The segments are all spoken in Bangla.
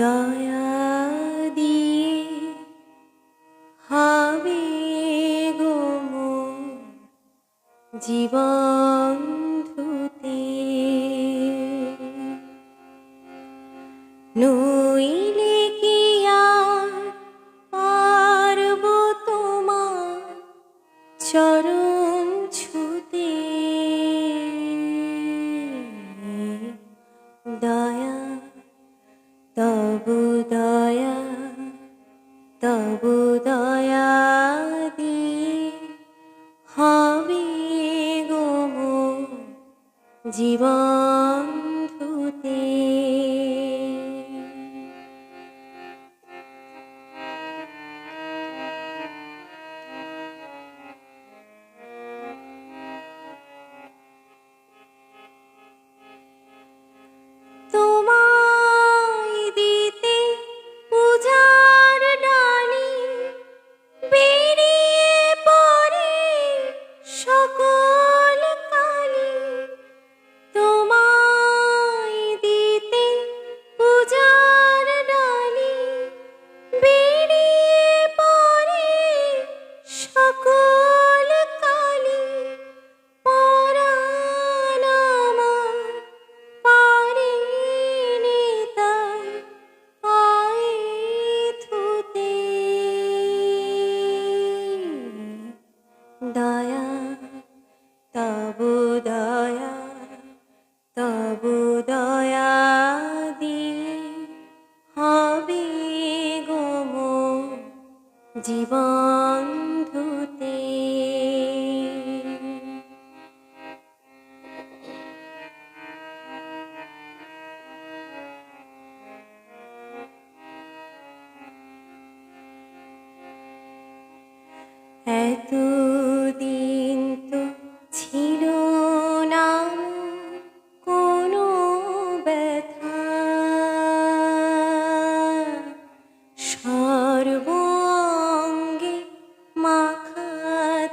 দয়া দিয়ে হবে গো মোর জীবন ধুতে, নইলে কি আর পারব তোমার চরণ ছুতে। দয়া তবু দয়া, তবু দয়া দিয়ে হবে গো মোর জীবন ধুতে। তোমায় দিতে পূজার ডালি বেরিয়ে পড়ে সকল কালি। তোমায় দিতে পূজার ডালি বেরিয়ে পড়ে সকল কালি। পরাণ আমার পারেনি তাই পায়ে ধুতে। দয়া তবু দয়া, তবু দয়া দিয়ে হবে গো মোর জীবন ধুতে। এতদিন তো ছিল না কোনো ব্যথা, সর্বঙ্গে মাখা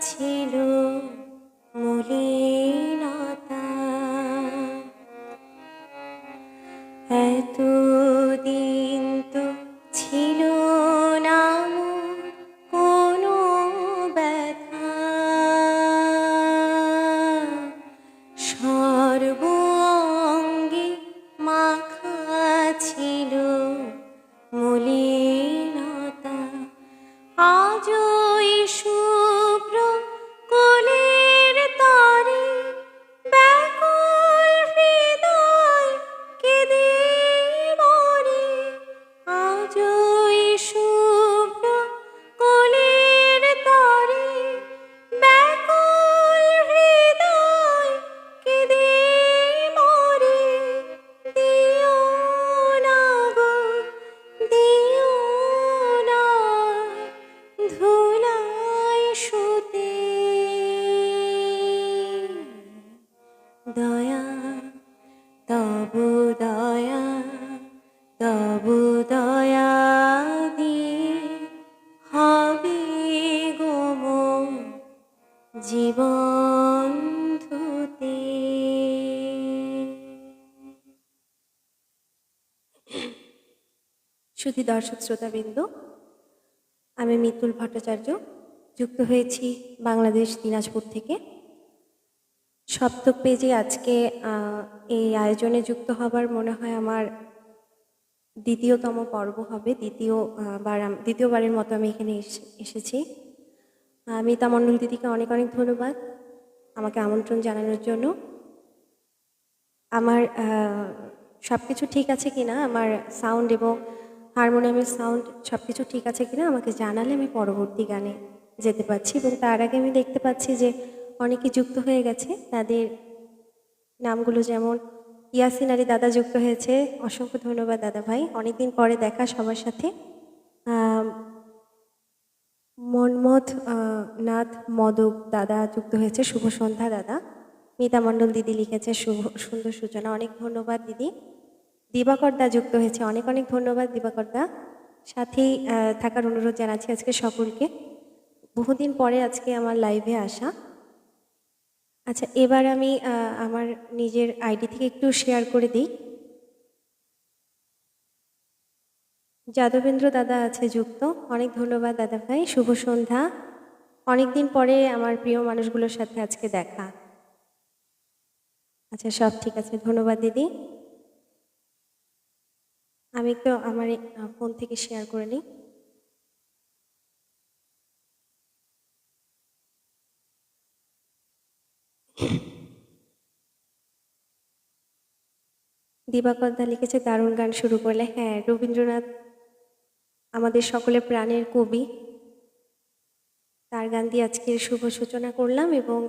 ছিল মলিনতা। এতদিন তো ছিল না কোনো ব্যথা, সর্বঙ্গে মাখা ছিল মলিনতা। আজও এই শুভ্র কোলের তরে ব্যাকুল হৃদয় কেঁদে মরে। আজও এই শুভ্র কোলের তরে ব্যাকুল হৃদয় কেঁদে মরে। দিও না গো দিও না ধুলায় শুতে। দয়া তবু দয়া, তবু দয়া দিয়ে হবে গো মোর জীবন ধুতে। শুধু দর্শক শ্রোতাবৃন্দ, আমি মিতুল ভট্টাচার্য, যুক্ত হয়েছি বাংলাদেশ দিনাজপুর থেকে। সপ্তক পেজে আজকে এই আয়োজনে যুক্ত হবার মনে হয় আমার দ্বিতীয়তম পর্ব হবে। দ্বিতীয়বারের মতো আমি এখানে এসেছি। মিতা মণ্ডল দিদিকে অনেক অনেক ধন্যবাদ আমাকে আমন্ত্রণ জানানোর জন্য। আমার সব কিছু ঠিক আছে কিনা, আমার সাউন্ড এবং হারমোনিয়ামের সাউন্ড সব কিছু ঠিক আছে কিনা আমাকে জানালে আমি পরবর্তী গানে যেতে পারছি। এবং তার আগে আমি দেখতে পাচ্ছি যে অনেকে যুক্ত হয়ে গেছে। তাদের নামগুলো যেমন ইয়াসিন আলী দাদা যুক্ত হয়েছে, অসংখ্য ধন্যবাদ দাদা ভাই, অনেকদিন পরে দেখা সবার সাথে। মন্মথ নাথ মদক দাদা যুক্ত হয়েছে, শুভ সন্ধ্যা দাদা। মিতা মণ্ডল দিদি লিখেছে সুন্দর সূচনা, অনেক ধন্যবাদ দিদি। দিবাকর দা যুক্ত হয়েছে, অনেক অনেক ধন্যবাদ দিবাকর দা। সাথেই থাকার অনুরোধ জানাচ্ছি আজকে সকলকে। বহুদিন পরে আজকে আমার লাইভে আসা। আচ্ছা, এবার আমি আমার নিজের আইডি থেকে একটু শেয়ার করে দিই। যাদবেন্দ্র দাদা আছে যুক্ত, অনেক ধন্যবাদ দাদা ভাই। শুভ সন্ধ্যা। অনেকদিন পরে আমার প্রিয় মানুষগুলোর সাথে আজকে দেখা। আচ্ছা, সব ঠিক আছে, ধন্যবাদ দিদি। আমি একটু আমার ফোন থেকে শেয়ার করে নিই। দিবাকর দা লিখেছে, দারুণ গান শুরু করলে। হ্যাঁ, রবীন্দ্রনাথ আমাদের সকলের প্রাণের কবি, তার গান দিয়ে আজকের শুভ সূচনা করলাম এবং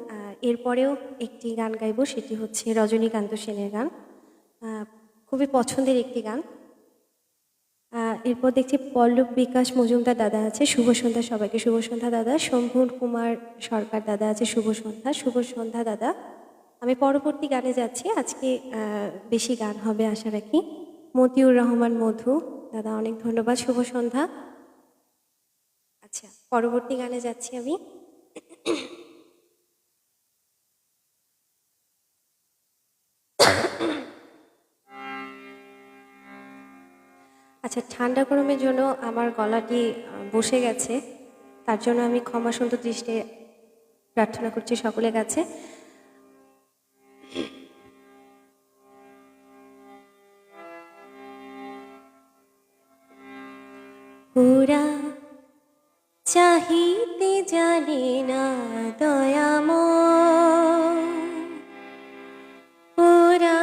এরপরেও একটি গান গাইব, সেটি হচ্ছে রজনীকান্ত সেনের গান। খুবই পছন্দের একটি গান। এরপর দেখছি পল্লব বিকাশ মজুমদার দাদা আছে, শুভ সন্ধ্যা সবাইকে। শুভ সন্ধ্যা দাদা। শম্ভুর কুমার সরকার দাদা আছে, শুভ সন্ধ্যা। শুভ সন্ধ্যা দাদা। আমি পরবর্তী গানে যাচ্ছি, আজকে বেশি গান হবে আশা রাখি। মতিউর রহমান মধু দাদা, অনেক ধন্যবাদ, শুভ সন্ধ্যা। আচ্ছা, পরবর্তী গানে যাচ্ছি আমি। আচ্ছা, ঠান্ডা গরমের জন্য আমার গলাটি বসে গেছে, তার জন্য আমি ক্ষমা সুন্দর দৃষ্টে প্রার্থনা করছি সকলের কাছে। ওরা চাহিতে জানে না দয়াময়, ওরা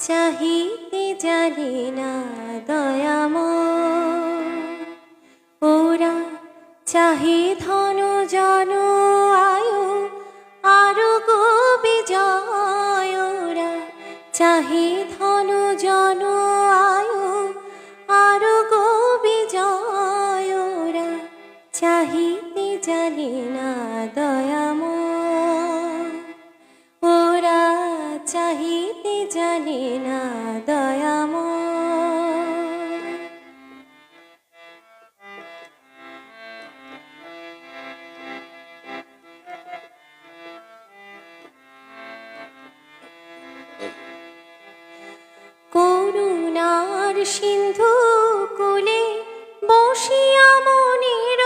চাহিতে জানে না দয়াময়, ওরা চাহে ধন জন আয়ু আরো গো বিজয়, ওরা চাহে ধন জন আয়ু আরো গো বিজয়, ওরা চাহিতে জানে না দয়াময়, ওরা চাহিতে জানে না দয়াময়। করুণার সিন্ধু কুলে বসিয়া মনের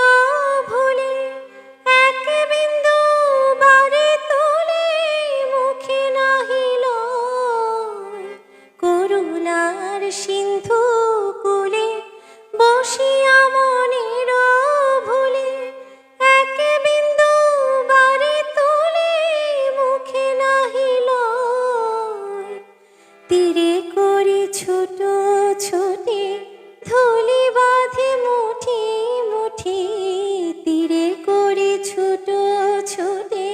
ভুলে এক বিন্দু বারে তোলে মুখে নাহিল, করুণার সিন্ধু কুলে বসিয়া মনের ভুলে এক বিন্দু বারে তোলে মুখে নাহিল, তীরে করি ছোট ছোটে ধুলি বাঁধে মুঠি মুঠি, তীরে করি ছোট ছোটে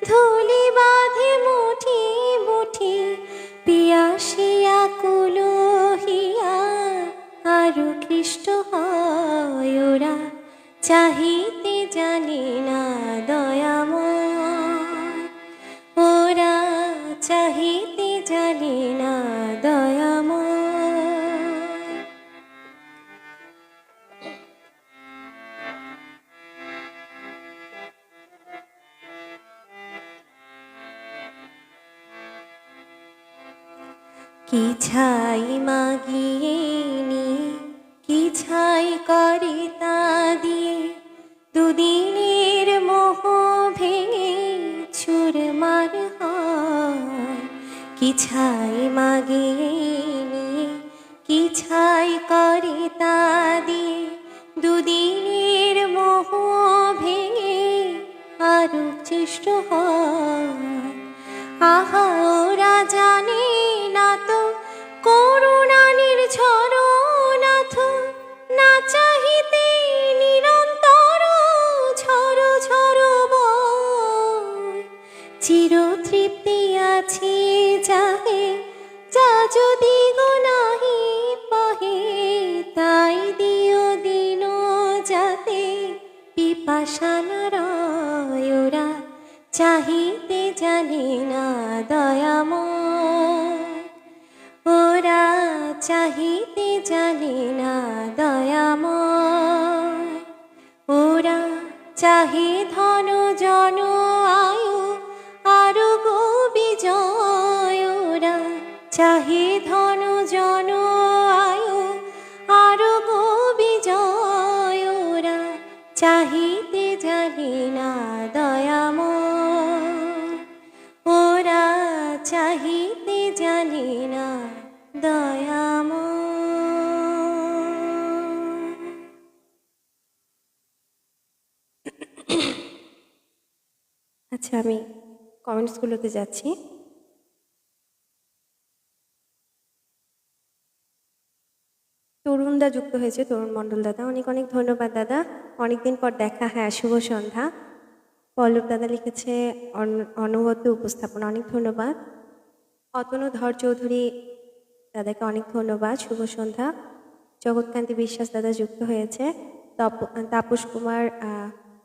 ধুলি বাঁধে মুঠি মুঠি, পিয়াসিয়া কুলহিয়া আরো কৃষ্ট হয়, ওরা চাহিতে জানে না দয়াময়, ওরা চাহিতে জানে না দয়াময়। কি ছাই মাগিয়ে নিয়ে কি ছাই করে তা দিয়ে, দুদিনের মোহ ভেঙে চুরমার হয়, কি ছাই মাগিয়ে নিয়ে কি ছাই করে তা দিয়ে, দুদিনের মোহ ভেঙে আরো চেষ্ট হয়, আহা ওরা জানে না তো করুণা নির্ঝর নাথ, না চাহিতে নিরন্তর ঝর ঝর বয়, চির তৃপ্তি আছে যাহে যা যদি গো নাহি পাহে, তাই দিও দিন যাতে পিপাসা না রয়, ওরা চাহিতে জানে না দয়াময়, ওরা চাহিতে জানে না দয়াময়, ওরা চাহে ধন জন আয়ু আরো গো বিজয়, ওরা চাহে ধন জন আয়ু আরো গো চাহিতে জানি না দয়াময়, ওরা চাহিতে জানি না দয়াময়। আচ্ছা, আমি কমেন্টসগুলোতে যাচ্ছি। তরুণদা যুক্ত হয়েছে, তরুণ মণ্ডল দাদা, অনেক অনেক ধন্যবাদ দাদা, অনেকদিন পর দেখা। হ্যাঁ, শুভ সন্ধ্যা। পল্লব দাদা লিখেছে অনবদ্য উপস্থাপনা, অনেক ধন্যবাদ। অতনু ধর চৌধুরী দাদাকে অনেক ধন্যবাদ, শুভ সন্ধ্যা। জগৎকান্তি বিশ্বাস দাদা যুক্ত হয়েছে। তাপস কুমার,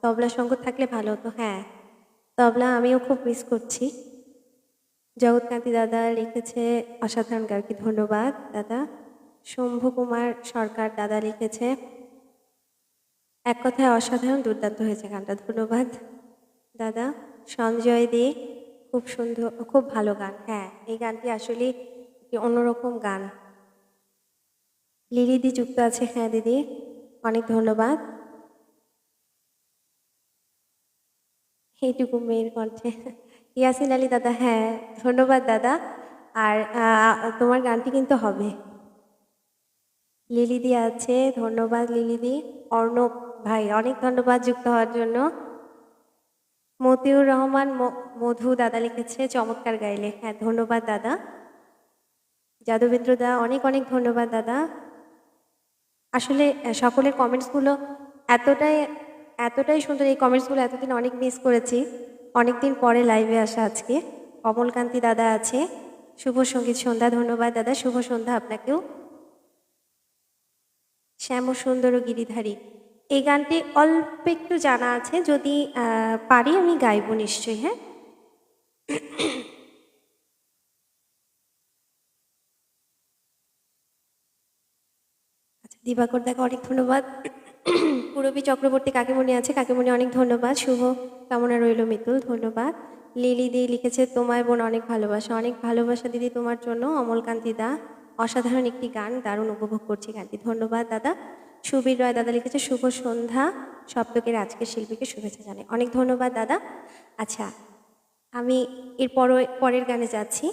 তবলা সঙ্গ থাকলে ভালো হতো। হ্যাঁ, তবলা আমিও খুব মিস করছি। জগৎকান্তি দাদা লিখেছে অসাধারণ গায়কী, ধন্যবাদ দাদা। শম্ভু কুমার সরকার দাদা লিখেছে এক কথায় অসাধারণ, দুর্দান্ত হয়েছে গানটা, ধন্যবাদ দাদা। সঞ্জয় দে, খুব সুন্দর, খুব ভালো গান। হ্যাঁ, এই গানটি আসলে একটি অন্যরকম গান। লিলিদি যুক্ত আছে। হ্যাঁ দিদি, অনেক ধন্যবাদ। এইটুকু মেয়ের কণ্ঠে, ইয়াসিন আলী দাদা, হ্যাঁ ধন্যবাদ দাদা। আর তোমার গানটি কিন্তু হবে। লিলিদি আছে, ধন্যবাদ লিলিদি। অর্ণব ভাই, অনেক ধন্যবাদ যুক্ত হওয়ার জন্য। মতিউর রহমান মধু দাদা লিখেছে চমৎকার গাইলে। হ্যাঁ, ধন্যবাদ দাদা। যাদবেন্দ্র দা, অনেক অনেক ধন্যবাদ দাদা। আসলে সকলের কমেন্টসগুলো এতটাই সুন্দর, এই কমেন্টসগুলো এতদিন অনেক মিস করেছি, অনেকদিন পরে লাইভে আসা আজকে। অমলকান্তি দাদা আছে, শুভ সঙ্গীত সন্ধ্যা, ধন্যবাদ দাদা, শুভ সন্ধ্যা আপনাকেও। শ্যাম সুন্দর গিরিধারী, এই গানটি অল্প একটু জানা আছে, যদি পারি আমি গাইব নিশ্চয়ই। হ্যাঁ, আচ্ছা, দিবাকর দাকে অনেক ধন্যবাদ। পুরবী চক্রবর্তী কাকিমণি আছে, কাকিমণি অনেক ধন্যবাদ, শুভ কামনা রইল মিতুল, ধন্যবাদ। লিলি দি লিখেছে তোমায় বোন অনেক ভালোবাসা, অনেক ভালোবাসা দিদি তোমার জন্য। অমলকান্তি দা, অসাধারণ একটি গান, দারুণ উপভোগ করছি গানটি, ধন্যবাদ দাদা। সুবীর রায় দাদা লিখেছে শুভ সন্ধ্যা, সপ্তকের আজকের শিল্পীকে শুভেচ্ছা জানাই, অনেক ধন্যবাদ দাদা। আচ্ছা, আমি এর পরের গানে যাচ্ছি।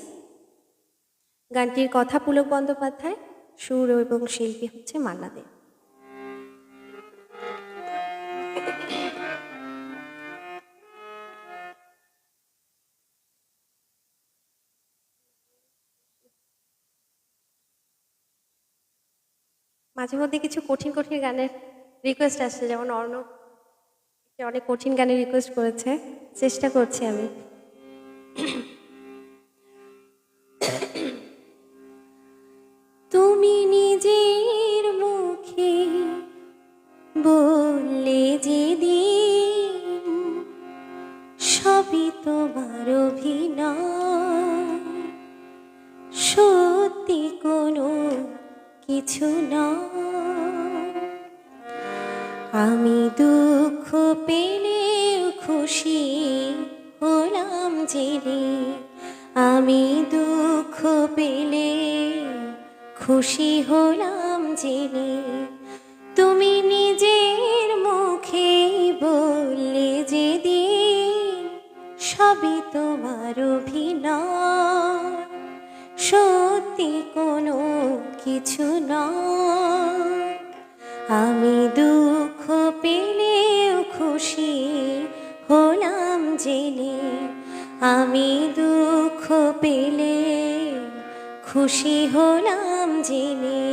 গানটির কথা পুলক বন্দ্যোপাধ্যায়, সুর এবং শিল্পী হচ্ছে মান্না দে। মাঝে মধ্যে কিছু কঠিন কঠিন গানের রিকোয়েস্ট আসছে, যেমন অর্ণব অনেক কঠিন গানের রিকোয়েস্ট করেছে, চেষ্টা করছি আমি। তুমি নিজের মুখে বললে যেদিন সবই তোমার অভিনয়, সত্যি কোনো কিছু নয়। আমি দুঃখ পেলেও খুশি হলাম জেনে, আমি দুঃখ পেলে খুশি হলাম জেনে, তুমি নিজের মুখে বললে যেদিন সবই তোমার অভিনয়, সত্যি কোনো কিছু নয়। আমি দুঃখ পেলেও খুশি হলাম জেনে, আমি দুঃখ পেলে খুশি হলাম জেনে।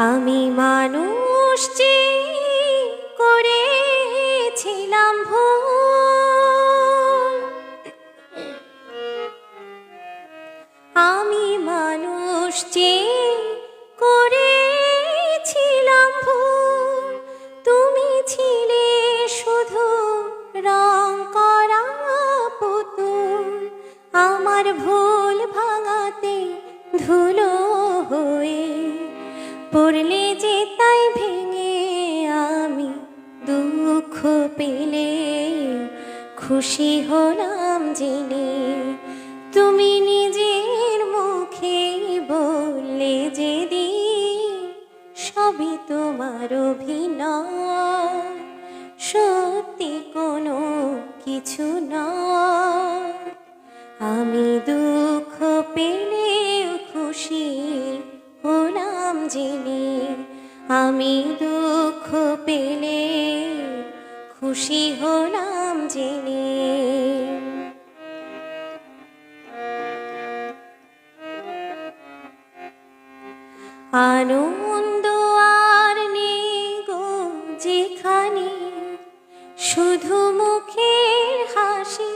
আমি মানুষ যে করেছিলাম ভুল, আমি মানুষ যে করেছিলাম ভুল, তুমি ছিলে শুধু রং করা পুতুল, আমার ভুল ভাঙাতে ধুলো হয়ে পড়লে যে তাই ভেঙে, আমি দুঃখ পেলে খুশি হলাম জেনে, তুমি নিজের মুখে বল খুশি হলাম জেনে। আনন্দ আর নেই গো যেখানে, শুধু মুখের হাসি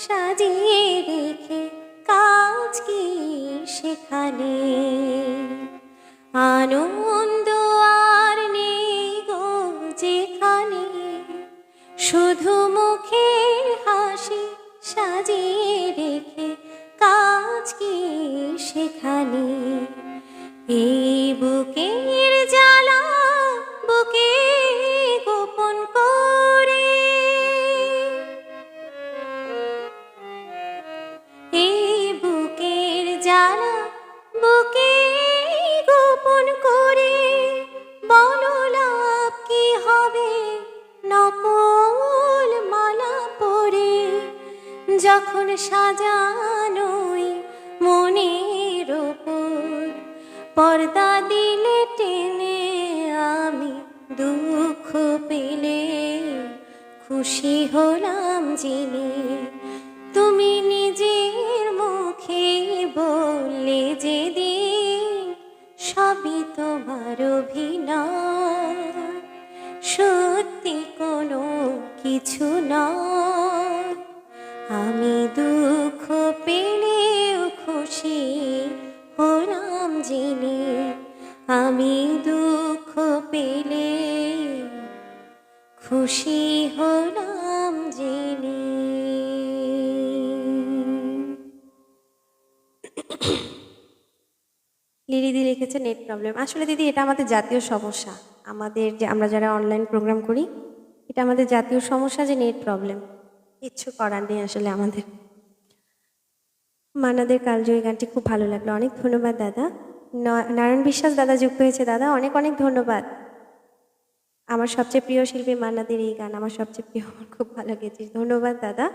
সাজিয়ে রেখে কাজ কি সেখানে। আনন্দ আর নেই গো যেখানে, শুধু মুখের হাসি সাজিয়ে রেখে কাজ কি সেখানে। এই বুকের জ্বালা বুকে গোপন করে, এই বুকের জ্বালা বুকে গোপন করে, বলো লাভ কি হবে নকল মালা পরে। যখন সাজানোই মনের ওপর পর্দা দিলে টেনে, আমি দুঃখ পেলে খুশি হলাম জেনে। তুমি নিজের মুখে বললে যেদিন সবই তোমার অভিনয়, সত্যি কোনো কিছু নয়। আমি দুঃখ পেলেও খুশি হলাম জেনে, আমি দুঃখ পেলে খুশি হলাম জেনে। লিরিদি লিখেছে নেট প্রবলেম। আসলে দিদি এটা আমাদের জাতীয় সমস্যা, আমাদের যে আমরা যারা অনলাইন প্রোগ্রাম করি এটা আমাদের জাতীয় সমস্যা যে নেট প্রবলেম, কিচ্ছু করার নেই আসলে আমাদের। মানাদের কালজয়ী গানটি খুব ভালো লাগলো, অনেক ধন্যবাদ দাদা। নারায়ণ বিশ্বাস দাদা যুক্ত হয়েছে, দাদা অনেক অনেক ধন্যবাদ। আমার সবচেয়ে প্রিয় শিল্পী মান্নাদের এই গান আমার সবচেয়ে প্রিয়, আমার খুব ভালো গেছিস, ধন্যবাদ দাদা।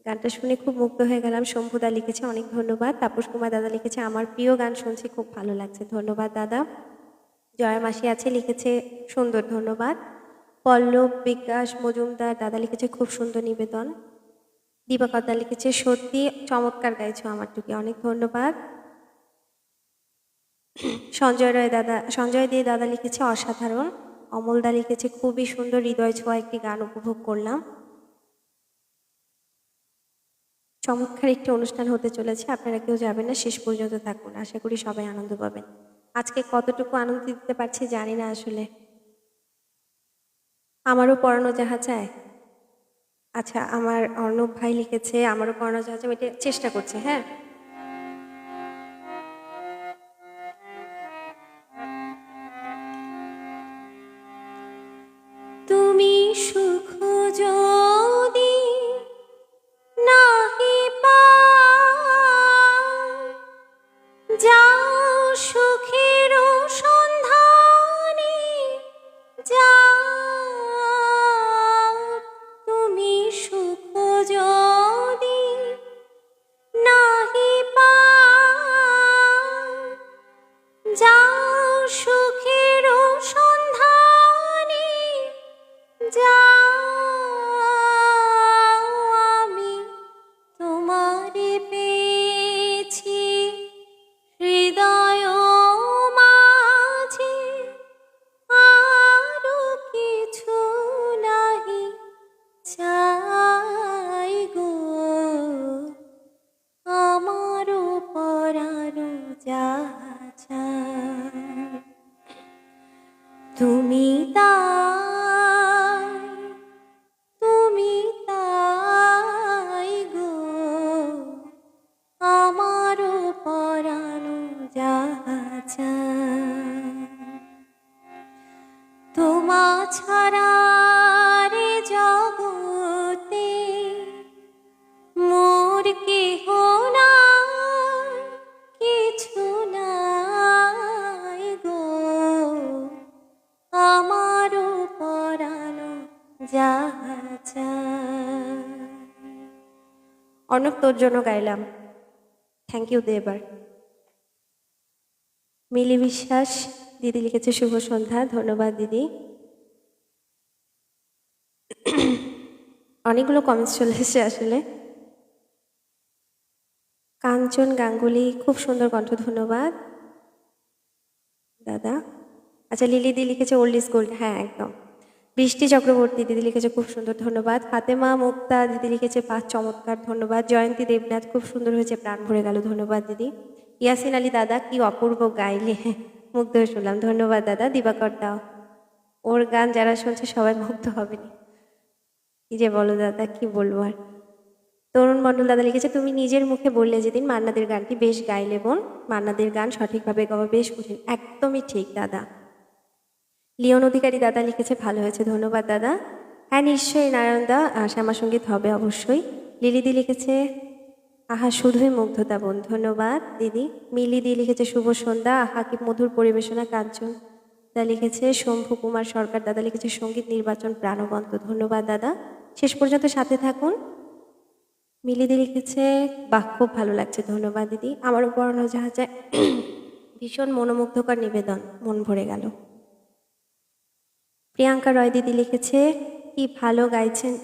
গানটা শুনে খুব মুগ্ধ হয়ে গেলাম। শম্ভুদা লিখেছে অনেক ধন্যবাদ। তাপস কুমার দাদা লিখেছে আমার প্রিয় গান শুনছি, খুব ভালো লাগছে, ধন্যবাদ দাদা। জয়া মাসি আছে লিখেছে সুন্দর, ধন্যবাদ। পল্লব বিকাশ মজুমদার দাদা লিখেছে খুব সুন্দর নিবেদন। দীপাকর দা লিখেছে সত্যি চমৎকার গাইছো আমার টুকি, অনেক ধন্যবাদ। সঞ্জয় দে দাদা লিখেছে অসাধারণ। অমল দা লিখেছে খুবই সুন্দর, হৃদয় ছোঁয়া একটি গান উপভোগ করলাম। চমৎকার একটি অনুষ্ঠান হতে চলেছে, আপনারা কেউ যাবেন না, শেষ পর্যন্ত থাকুন, আশা করি সবাই আনন্দ পাবেন। আজকে কতটুকু আনন্দ দিতে পারছি জানি না আসলে। আমারও পড়ানো যাহা চায়, আচ্ছা আমার অর্ণব ভাই লিখেছে আমারও পড়ানো যাহা চায়, এটা চেষ্টা করছে। হ্যাঁ, তুমি সুখ যদি নাহি পাও, যাও সুখের সন্ধানে যাও। তুমি সুখ যদি নাহি পাও, যাও সুখের সন্ধানে যাও। আমি তোমারে পেয়েছি হৃদয় মাঝে, আরো কিছু নাহি চাই গো, আমারও পরানো যাহা চাই। তুমি তাই গো, আমারও পরানো যাহা চাই। তোমা ছাড়া রে জগতে মোর কেহ নাই, কিছু নাই গো, আমারও পরানো যাহা চাই। অর্ণব তোর জন্য গাইলাম, থ্যাংক ইউ দেবার। মিলি বিশ্বাস দিদি লিখেছে শুভ সন্ধ্যা, ধন্যবাদ দিদি। অনেকগুলো কমেন্টস চলে এসেছে আসলে। কাঞ্চন গাঙ্গুলি, খুব সুন্দর কণ্ঠ, ধন্যবাদ দাদা। আচ্ছা, লিলি দি লিখেছে ওল্ড ইজ গোল্ড, হ্যাঁ একদম। বৃষ্টি চক্রবর্তী দিদি লিখেছে খুব সুন্দর, ধন্যবাদ। ফাতেমা মুক্তা দিদি লিখেছে পাঁচ চমৎকার, ধন্যবাদ। জয়ন্তী দেবনাথ, খুব সুন্দর হয়েছে, প্রাণ ভরে গেল, ধন্যবাদ দিদি। ইয়াসিন আলী দাদা, কি অপূর্ব গাইলে, মুগ্ধ হয়ে শুনলাম, ধন্যবাদ দাদা। দিবাকর দাও, ওর গান যারা শুনছে সবাই মুগ্ধ হবেনি, কি যে বলো দাদা, কি বলবো আর। তরুণ মণ্ডল দাদা লিখেছে তুমি নিজের মুখে বললে যেদিন মান্নাদের গানটি বেশ গাইলে বোন, মান্নাদের গান সঠিকভাবে গাওয়া বেশ কঠিন, একদমই ঠিক দাদা। লিওন অধিকারী দাদা লিখেছে ভালো হয়েছে, ধন্যবাদ দাদা। হ্যাঁ নিশ্চয়ই নারায়ণ দা, শ্যামাসঙ্গীত হবে অবশ্যই। লিলিদি লিখেছে আহা শুধুই মুগ্ধতা বোন, ধন্যবাদ দিদি। মিলি দি লিখেছে শুভ সন্ধ্যা, আহা কি মধুর পরিবেশনা। কাঞ্চন দা লিখেছে শম্ভু কুমার সরকার দাদা লিখেছে সঙ্গীত নির্বাচন প্রাণবন্ত, ধন্যবাদ দাদা। শেষ পর্যন্ত সাথে থাকুন। মিলিদি লিখেছে বাহ খুব ভালো লাগছে, ধন্যবাদ দিদি। আমারও পড়ানো জাহাজে ভীষণ মনোমুগ্ধকর নিবেদন, মন ভরে গেল। প্রিয়াঙ্কা রয় দিদি লিখেছে কি ভালো গাইছেন,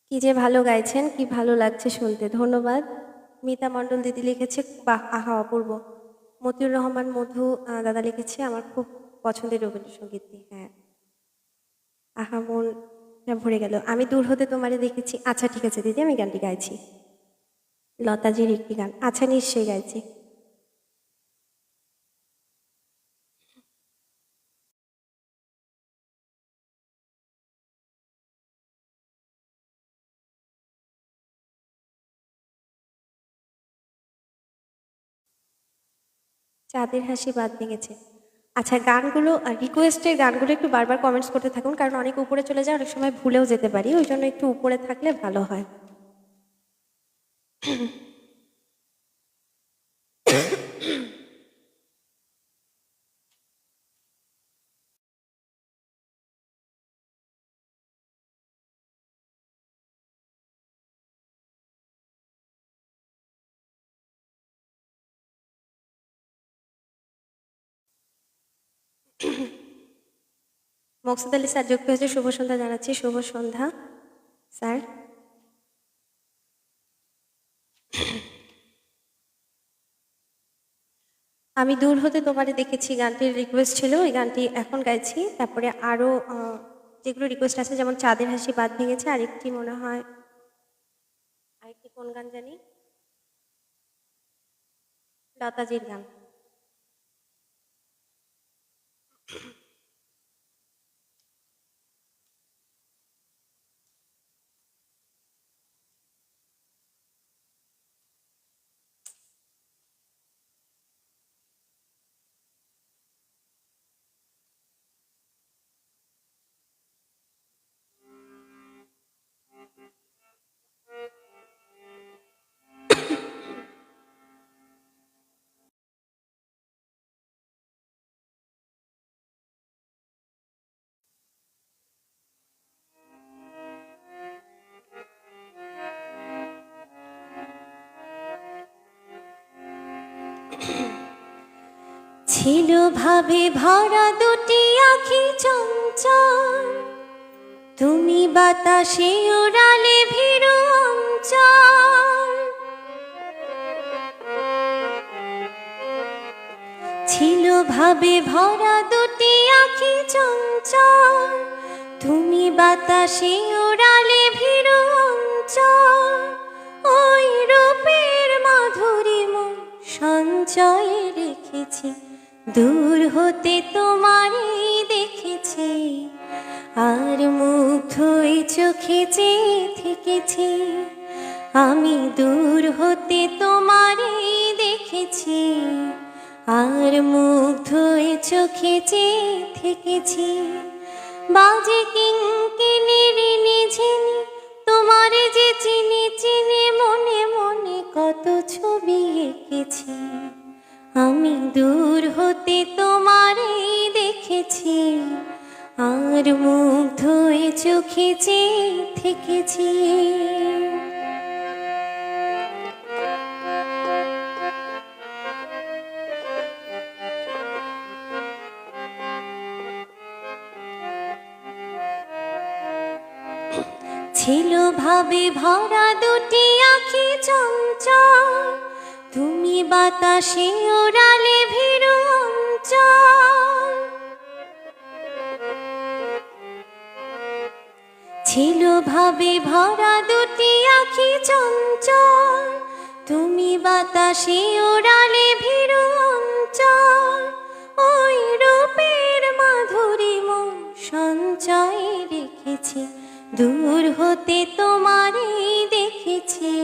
কি যে ভালো গাইছেন, কি ভালো লাগছে শুনতে, ধন্যবাদ। মিতা মণ্ডল দিদি লিখেছে বাহ আহা অপূর্ব। মতিউর রহমান মধু দাদা লিখেছে আমার খুব পছন্দের রবীন্দ্রসঙ্গীতটি, হ্যাঁ আহা মন ভরে গেল। আমি দূর হতে তোমারে দেখেছি, আচ্ছা ঠিক আছে দিদি, আমি গানটি গাইছি, লতাজির একটি গান, আচ্ছা নিশ্চয়ই গাইছি। চাঁদের হাসি বাদ ভেঙেছে। আচ্ছা গানগুলো, রিকোয়েস্টের গানগুলো একটু বারবার কমেন্টস করতে থাকুন, কারণ অনেক উপরে চলে যায়, অনেক সময় ভুলেও যেতে পারি, ওই জন্য একটু উপরে থাকলে ভালো হয়। মকসুদ আলী স্যার যুক্ত হয়েছে, শুভ সন্ধ্যা জানাচ্ছি, শুভ সন্ধ্যা স্যার। আমি দূর হতে তোমারে দেখেছি গানটির রিকোয়েস্ট ছিল, ওই গানটি এখন গাইছি। তারপরে আরও যেগুলো রিকোয়েস্ট আছে, যেমন চাঁদের হাসি বাদ ভেঙেছে, আরেকটি মনে হয়, আরেকটি কোন গান জানি, লতাজির গান। ছিল ভাবে ভরা দুটি আঁখি চঞ্চল, তুমি বাতাসে উড়ালে ভীরু অঞ্চল। ছিল ভাবে ভরা দুটি আঁখি চঞ্চল, তুমি বাতাসে উড়ালে ভীরু অঞ্চল। ওই রূপের মাধুরী মন সঞ্চয়ে রেখেছি, দূর হতে তোমারে দেখেছি, আর মুগ্ধ এই চোখে চেয়ে থেকেছি। আমি দূর হতে তোমারে দেখেছি, আর মুগ্ধ এই চোখে চেয়ে থেকেছি। বাজে কিঙ্কিণীরি নিঝিনি, তোমারে যে চিনি চিনি, মনে মনে কত ছবি এঁকেছি। আমি দূর হতে তোমারে দেখেছি, আর মুগ্ধ এ চোখে চেয়ে থেকেছি। ছিল ভাবে ভরা দুটি আঁখি চঞ্চল, তুমি বাতাসে ওড়ালে ভীরু অঞ্চল। ছিল ভাবে ভরা দুটি আঁখি চঞ্চল, তুমি বাতাসে ওড়ালে ভীরু অঞ্চল। ওই রূপের মাধুরী মন সঞ্চয়ে রেখেছি, দূর হতে তোমারে দেখেছি,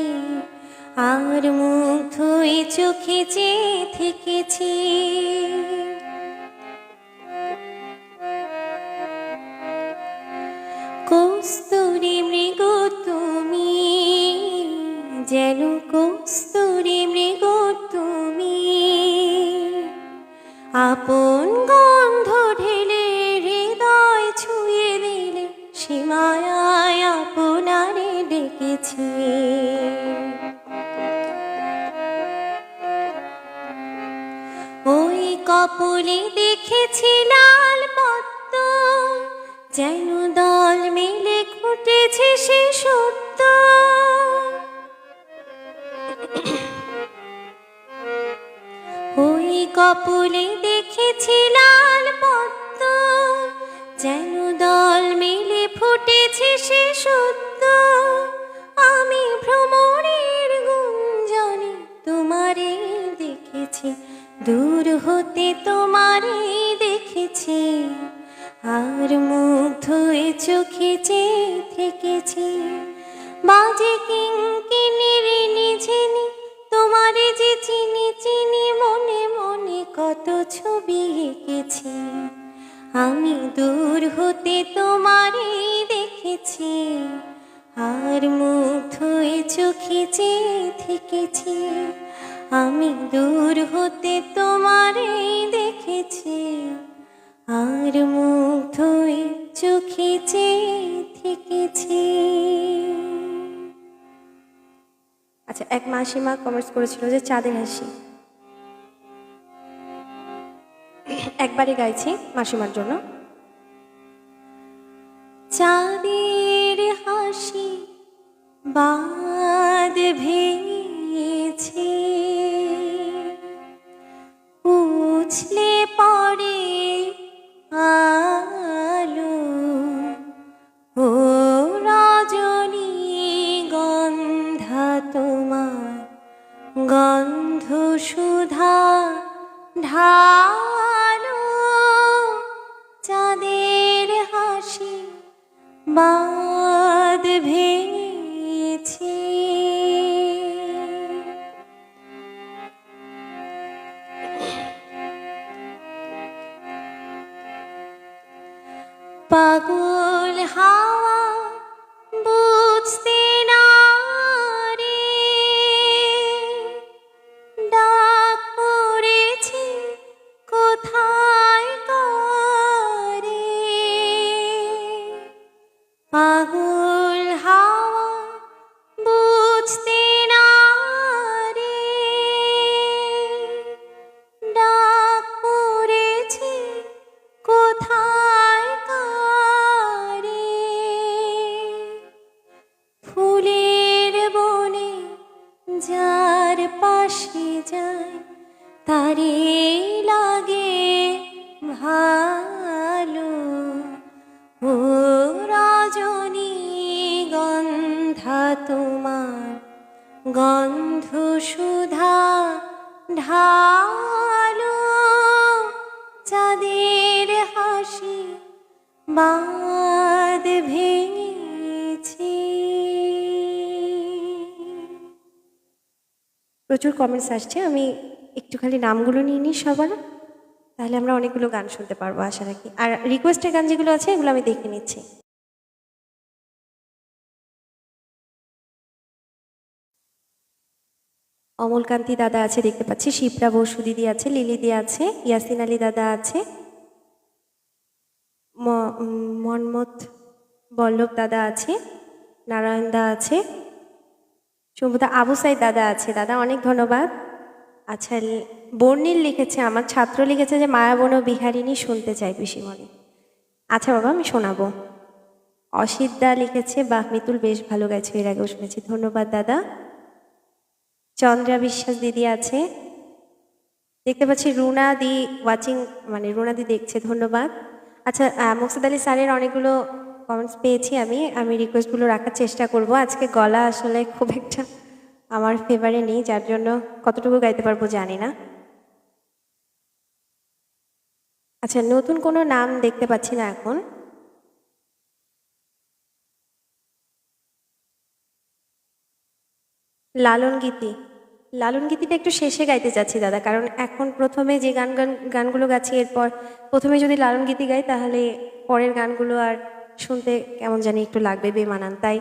আর মুগ্ধ হয়ে চোখে চেয়ে থেকেছি। কস্তুরী মৃগ তুমি, যেন কস্তুরী মৃগ তুমি, আপন গন্ধ ঢেলে হৃদয় ছুঁয়ে দিলে, সীমায় আপনারে ডেকেছি। ওই কপলে দেখেছি লাল পদ্ম, যেন দল মিলে ঘটেছে সে সত্য। ওই কপলে দেখেছি লাল পদ্ম, যেন দল মিলে ফুটেছে সে সত্য। আমি ভ্রমরের গুঞ্জনে তোমারে দেখেছি, দূর হতে তোমারে দেখেছি, আর মুগ্ধ হয়ে চোখে চেয়ে থেকেছি। বাজে কিঙ্কিণীর নিঝিনি, তোমারে যে চিনি চিনি, মনে মনে কত ছবি এঁকেছি। আমি দূর হতে তোমারে দেখেছি, আর মুগ্ধ হয়ে চোখে চেয়ে থেকেছি। আমি দূর হতে তোমারে দেখেছি, আর মুগ্ধ হয়ে চোখে চেয়ে থেকেছি। আচ্ছা, এক মাসিমা কমেন্টস করেছিল যে চাঁদের হাসি, একবারই গাইছি মাসিমার জন্য। চাঁদের হাসি বাদ ভেঙেছে, উছলে পড়ে আলো, ও রজনী গন্ধা তোমার, গন্ধ সুধা ঢালো। চাঁদের হাসি বাদ ভেঙেছে। পাগল হাওয়া বুঝতে না রে, ডাক পড়েছে কোথায় কারে। পাগল হাওয়া বুঝতে না রে, ডাক পড়েছে কোথায় কারে। ফুলের বনে যার পাশে যায়, তারে লাগে ভালো, ও রজনী গন্ধা তোমার, গন্ধ সুধা ঢালো। চাঁদের হাসি বাদ ভেঙেছে। প্রচুর কমেন্টস আসছে, আমি একটু খালি নামগুলো নিয়ে নিই সবার, তাহলে আমরা অনেকগুলো গান শুনতে পারবো আশা রাখি। আর রিকোয়েস্টের গান যেগুলো আছে এগুলো আমি দেখে নিচ্ছি। অমলকান্তি দাদা আছে দেখতে পাচ্ছি, শিপ্রা বসু দিদি আছে, লিলি দি আছে, ইয়াসিন আলী দাদা আছে, মনমত বল্লভ দাদা আছে, নারায়ণ দা আছে, সম্ভবত আবু সাইদ দাদা আছে। দাদা অনেক ধন্যবাদ। আচ্ছা, বর্ণিল লিখেছে, আমার ছাত্র লিখেছে যে মায়াবন বিহারিণী শুনতে চাই পিসিমণি। আচ্ছা বাবা, আমি শোনাবো। অসিত দা লিখেছে, বাহ মিতুল বেশ ভালো গেছে, এর আগেও শুনেছি, ধন্যবাদ দাদা। চন্দ্রা বিশ্বাস দিদি আছে, দেখতে পাচ্ছি রুনা দি ওয়াচিং, মানে রুনা দি দেখছে, ধন্যবাদ। আচ্ছা, মুকসিদ আলী স্যারের অনেকগুলো কমেন্টস পেয়েছি, আমি রিকোয়েস্টগুলো রাখার চেষ্টা করব। আজকে গলা আসলে খুব একটা আমার ফেভারে নেই, যার জন্য কতটুকু গাইতে পারবো জানি না। আচ্ছা, নতুন কোনো নাম দেখতে পাচ্ছি না এখন। লালন গীতি, লালন গীতিটা একটু শেষে গাইতে চাচ্ছি দাদা, কারণ এখন প্রথমে যে গানগুলো গাচ্ছি, এরপর প্রথমে যদি লালন গীতি গাই তাহলে পরের গানগুলো আর শুনতে কেমন জানি একটু লাগবে, বেমানান, তাই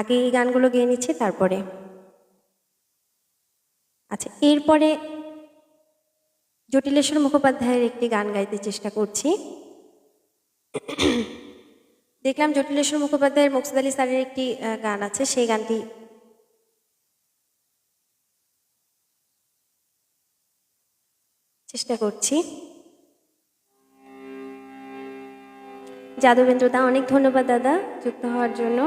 আগে এই গানগুলো গেয়ে নিচ্ছি তারপরে। আচ্ছা, এরপরে জটিলেশ্বর মুখোপাধ্যায়ের একটি গান গাইতে চেষ্টা করছি। দেখলাম জটিলেশ্বর মুখোপাধ্যায়ের মুকসিদ আলী স্যারের একটি গান আছে, সেই গানটি চেষ্টা করছি। যাদবেন্দ্র দা, অনেক ধন্যবাদ দাদা যুক্ত হওয়ার জন্য।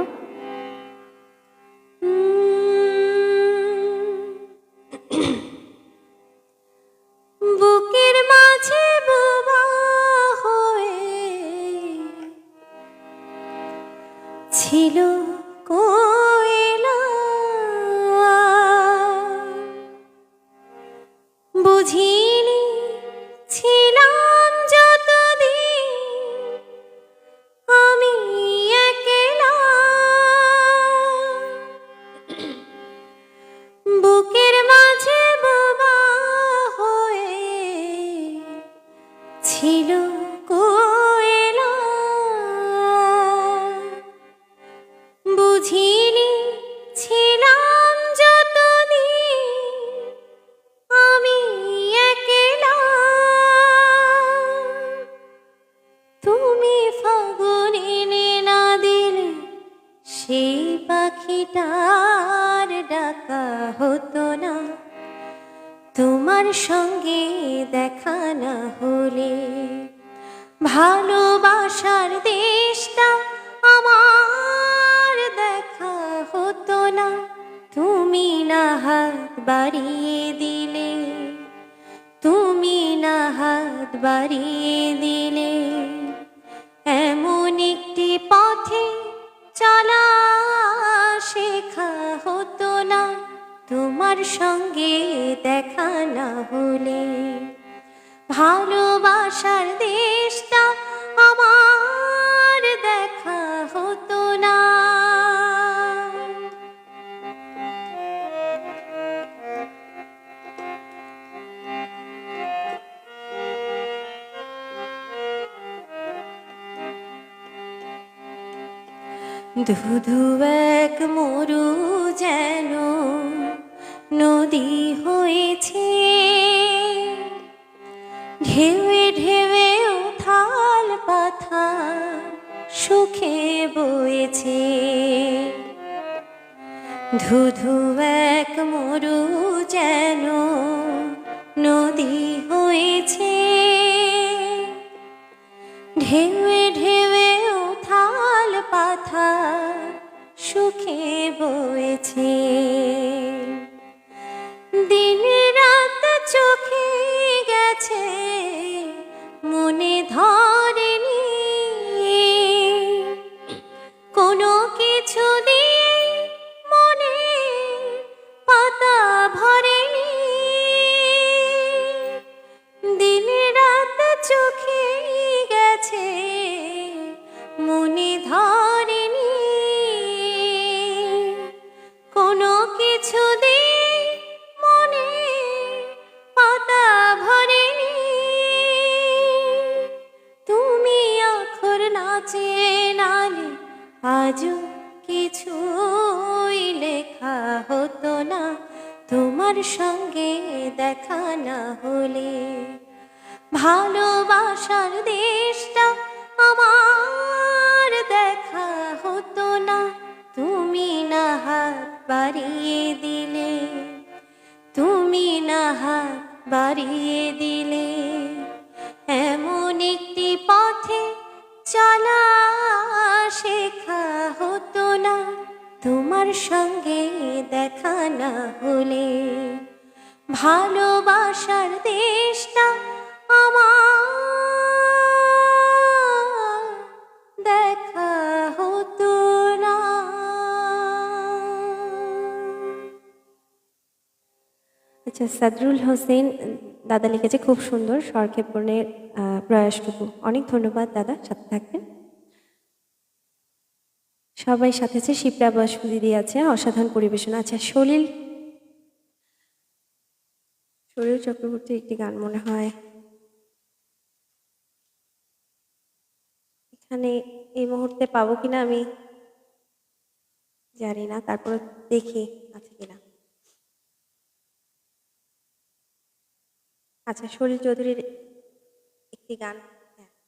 বুকের মাঝে বোবা হয়ে ছিল কোয়েলা, বুঝিনি ছিলাম যতদিন আমি একলা, বুকের মাঝে বোবা হয়ে ছিল কোয়েলা, বুঝিনি ছিলাম যতদিন আমি একলা, তুমি ফাগুন এনে না দিলে সেই পাখিটার ডাকা হতো না, তোমার সঙ্গে দেখা না হলে ভালোবাসার দেশটা আমার দেখা হতো না, তুমি না হাত বাড়িয়ে দিলে, তুমি না হাত বাড়িয়ে দিলে, এমন একটি পথে চলা শেখা হতো না, তোমার সঙ্গে দেখা না হলে ভালোবাসার দেশটা আমার দেখা হতো না। ধুধু এক মরু যেন নদী হয়েছে, ঢেউয়ে ঢেউয়ে উথাল পাথাল সুখে বয়েছে, ধুধু এক মরু যেন নদী হয়েছে, ঢেউয়ে ঢেউয়ে উথাল পাথাল সুখে বয়েছে, দিন রাত চোখে গেছে মনে ধরেনি, কোনো কিছু দিয়ে মনে পাতা ভরেনি, দিন রাত চোখে গেছে মনে ধরেনি, কোনো কিছু দিয়ে মনে পাতা ভরেনি, তুমি আখর নাচে নালে আজও কিছুই লেখা হতো না, তোমার সঙ্গে দেখা না হলে ভালোবাসার দেশটা আমার দেখা হতো না, তুমি না হাত বাড়িয়ে দিলে, তুমি না হাত বাড়িয়ে দিলে, এমন একটি পথে চলা শেখা ভালোবাসার দেশটা আমার দেখা হতো না। আচ্ছা, সাদরুল হোসেন দাদা লিখেছে, খুব সুন্দর স্বরক্ষেপণের প্রয়াসটুকু। অনেক ধন্যবাদ দাদা, সাথে থাকবেন। সবাই সাথে আছে, শিপ্রা বসু দিদি আছে, অসাধারণ পরিবেশনা। আচ্ছা, সলিল চক্রবর্তী একটি গান মনে হয় এখানে এই মুহূর্তে পাবো কিনা আমি জানি না, তারপর দেখি আছে কিনা। আচ্ছা, সলিল চৌধুরীর একটি গান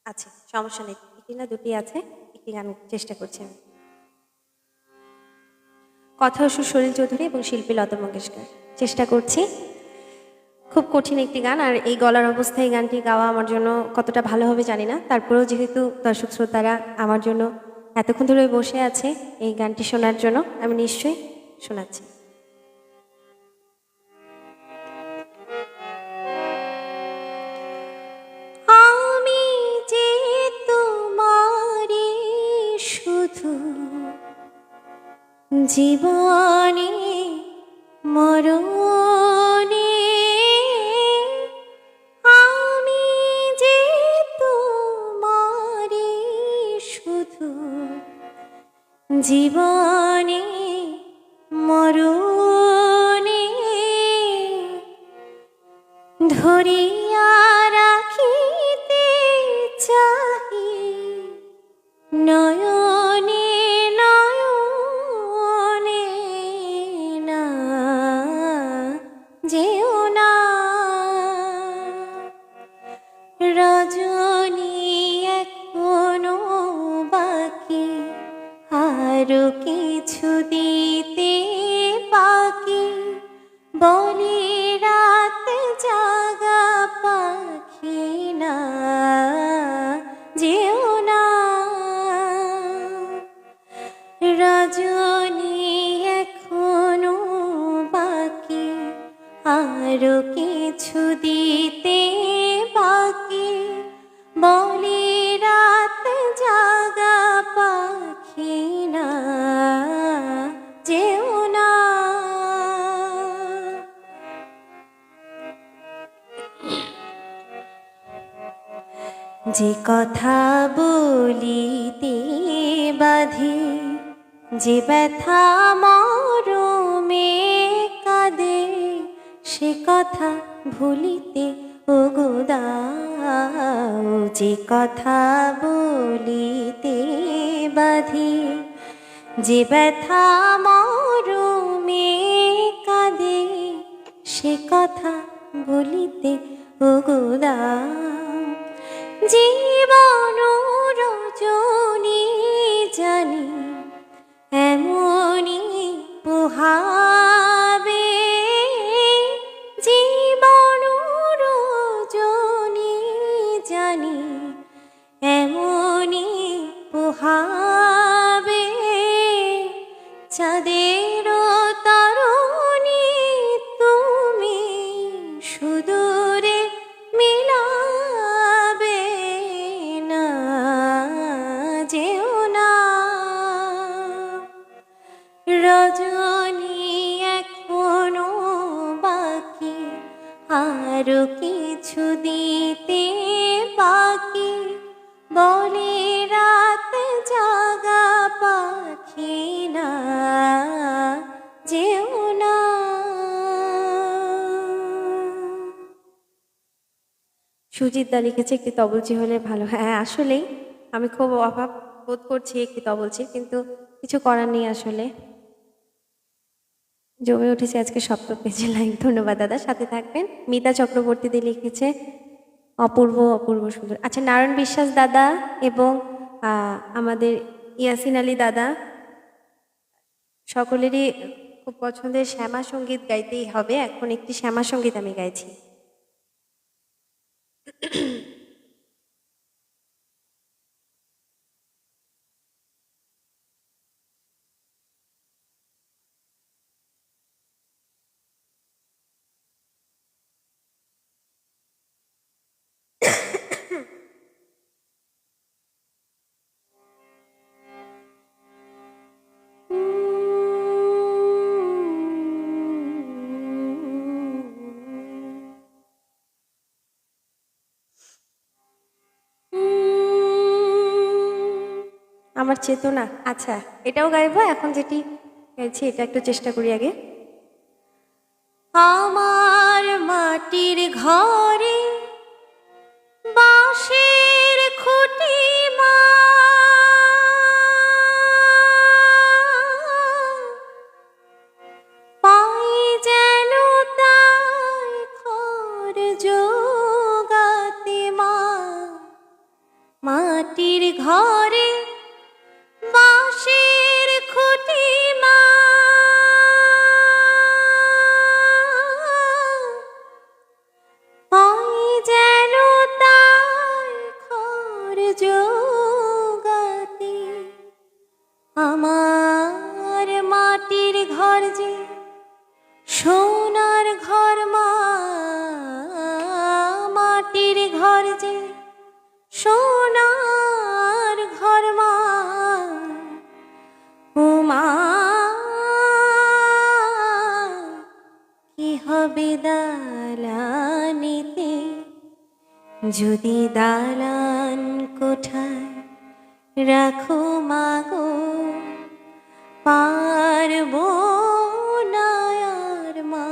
আছে, সমস্যা নেই, একটি না দুটি আছে, একটি গান চেষ্টা করছি আমি। কথা সুর সলিল চৌধুরী এবং শিল্পী লতা মঙ্গেশকর। চেষ্টা করছি। খুব কঠিন একটি গান, আর এই গলার অবস্থায় এই গানটি গাওয়া আমার জন্য কতটা ভালো হবে জানি না। তারপরেও যেহেতু দর্শক শ্রোতারা আমার জন্য এতক্ষণ ধরে বসে আছে এই গানটি শোনার জন্য, আমি নিশ্চয়ই শোনাচ্ছি। আমি যে তোমারই শুধু জীবনে মরণে, আমি যে তোমারই শুধু জীবনে মরণে, ধরিয়া রাখিতে চাহি নয়নে নয়নে, না যেও না রজনী এখনো বাকি, আরো কিছু দিতে বাকি, বলি রাত জাগা পাখি না যেও না রজনী এখনো বাকি, আরো কিছু দিতে বাকি, বলি রাত জাগা পাখি না যেও না। যে কথা বলিতে বাধে, যে ব্যথা মরমে কাঁদে, সে কথা ভুলিতে ওগো দাও। যে কথা বলিতে বাধে, যে ব্যথা মরমে কাঁদে, সে কথা বলিতে ওগো দাও। জীবন রজনী জানি এমনি পোহাবে, জীবন রজনী জানি এমনি পোহাবে, চাঁদের তরুণী তুমি সুদূরে মিলাবে না যেও না রজনী এখনো বাকি, আরো কিছু দিতে বাকি, বলে রাত জাগা পাখি না যেও না। সুজিত দা লিখেছে, একটি তবলচি হলে ভালো। হ্যাঁ, আসলেই আমি খুব অভাব বোধ করছি একটি তবলচি, কিন্তু কিছু করার নেই। আসলে জমে উঠেছে আজকে সপ্তম পেজে লাইন। ধন্যবাদ দাদা, সাথে থাকবেন। মিতা চক্রবর্তী দিয়ে লিখেছে, অপূর্ব অপূর্ব সুন্দর। আচ্ছা, নারায়ণ বিশ্বাস দাদা এবং আমাদের ইয়াসিন আলী দাদা সকলেরই খুব পছন্দের শ্যামা সঙ্গীত গাইতেই হবে। এখন একটি শ্যামা সঙ্গীত আমি গাইছি। আমার চেতনা, আচ্ছা এটাও গাইবো। এখন যেটি গাইছি এটা একটু চেষ্টা করি আগে। আমার মাটির ঘরে বাঁশের খুঁটি মা, পাই যেন তাই ঘর জোগাতে মা। মাটির ঘরে বাঁশের খুঁটি মা, পাই যেন তাই ঘর জোগাতে। আমার মাটির ঘর যে সোনার ঘর মা, মাটির ঘর যে সোনার ঘর মা। ও মা কি হবে দালানিতে, যদি দালান কোঠায় রাখো মাগো, পারবো না আর মা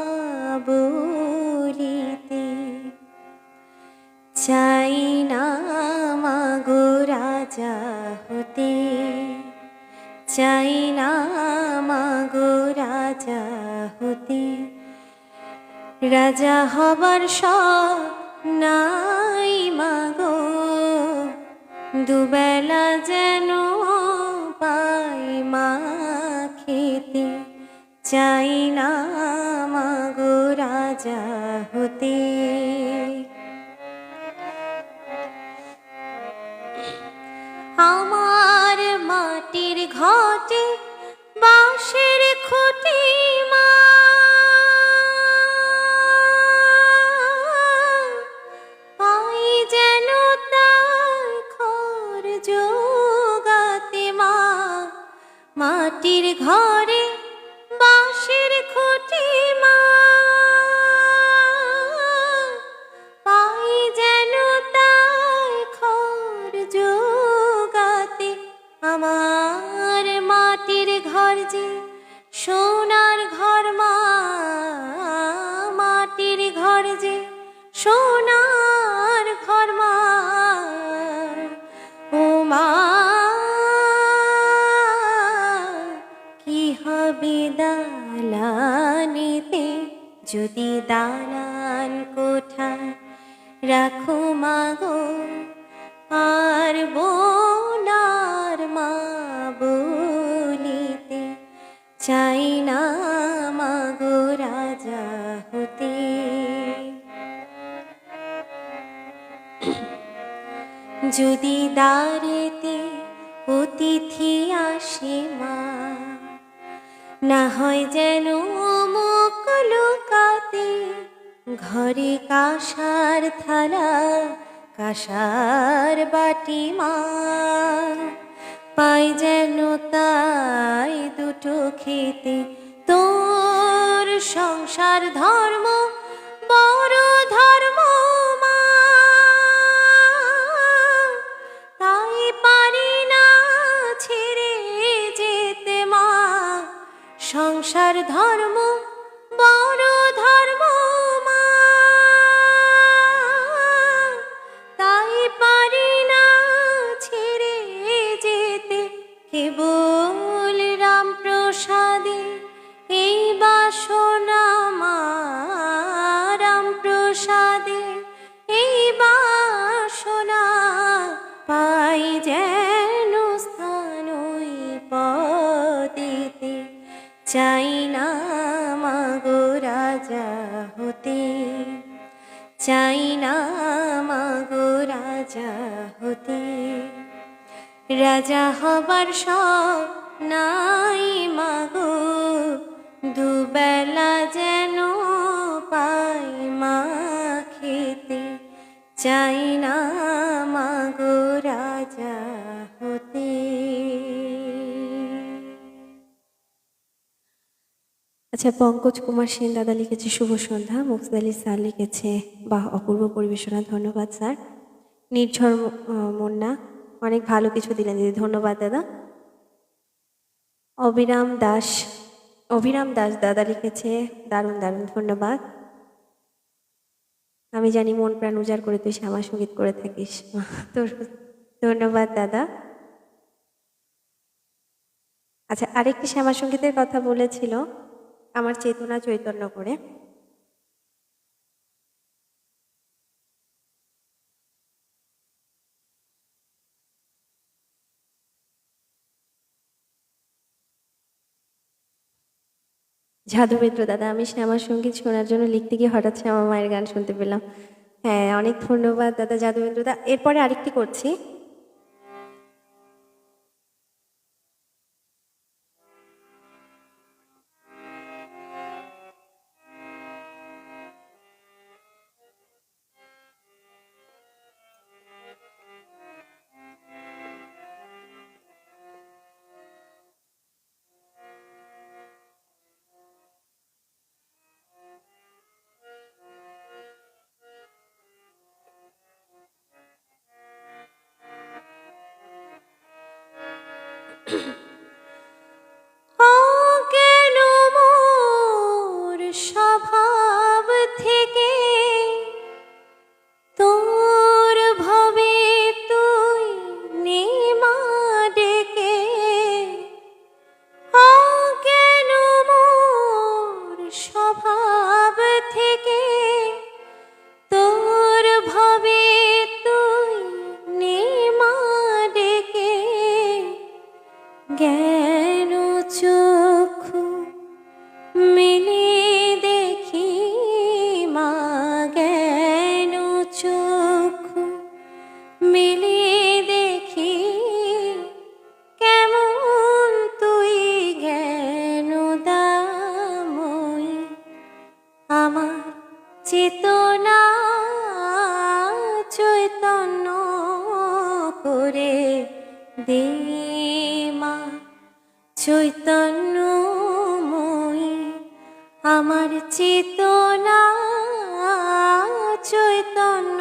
বলিতে। চাই না মাগো রাজা হতে, চাই না মাগো রাজা হতে। রাজা হবার শখ নাই মাগো, দুবেলা যেন পাই মা খেতে। চাই না মাগো রাজা হতে। আমার মাটির ঘটে বাঁশের খুঁটি মা, পাই যেন তার ঘর জোগাতে মা। মাটির ঘরে বাঁশের খুঁটি মা, পাই যেন তাই ঘর জোগাতে। আমার মাটির ঘর যে সোনার ঘর মা, মাটির ঘর যে সোনার ঘর মা। ও মা কি হবে দালানিতে, যদি দালান কোঠায় রাখো মাগো, পারবো না আর মা বলিতে। চাই না মাগো রাজা হতে। যদি দ্বারেতে অতিথি আসে মা, না হয় যেন মুখ লুকাতে। ঘরে কাঁসার থালা কাঁসার বাটি মা, পাই যেন তাই দুটো খেতে। তোর সংসার ধর্ম বড় ধর্ম মা, তাই পারি না ছেড়ে যেতে মা। সংসার ধর্ম বড় ধর্ম মা, তাই পারি না ছেড়ে যেতে। কেবল রাম প্রসাদে এই বাসনা মা, রাম প্রসাদে এই বাসনা। পাই যেন স্থান ওই পদেতে। চাই না মাগো রাজা হতে, চাই না মাগো রাজা হতে। রাজা হবার শখ নাই মাগো, দুবেলা যেন পাই মা খেতে। চাই না মাগো রাজা হতে। আচ্ছা, পঙ্কজ কুমার সেন দাদা লিখেছে শুভ সন্ধ্যা। মুকসুদ আলী স্যার লিখেছে বাহ অপূর্ব পরিবেশনা, ধন্যবাদ স্যার। নির্ঝর মুন্না অনেক ভালো কিছু দিলেন দিদি, ধন্যবাদ দাদা। অভিরাম দাস দাদা লিখেছে, দারুণ দারুণ, ধন্যবাদ। আমি জানি মন প্রাণ উজাড় করে তুই শ্যামা সঙ্গীত করে থাকিস, তোর ধন্যবাদ দাদা। আচ্ছা, আরেকটি শ্যামা সঙ্গীতের কথা বলেছিল, আমার চেতনা চৈতন্য করে। যাদবেন্দ্র দাদা, আমি শ্যামা সঙ্গীত শোনার জন্য লিখতে গিয়ে হঠাৎ শ্যামা মায়ের গান শুনতে পেলাম। হ্যাঁ, অনেক ধন্যবাদ দাদা যাদবেন্দ্র দা। এরপরে আরেকটি করছি। কেন মোর স্বভাব থেকে তোর ভবে তুই নেমা ডেকে, কেন মোর স্বভাব থেকে তোর ভবে তুই নেমা ডেকে, জ্ঞান চক্ষু মেলে দেখি মা, জ্ঞান চক্ষু মেলে দেখি কেমন তুই জ্ঞান দাময়ী, আমার চেতনা চৈতন্য করে দে মা, চৈতন্যময়ী আমার চেতনা চৈতন্য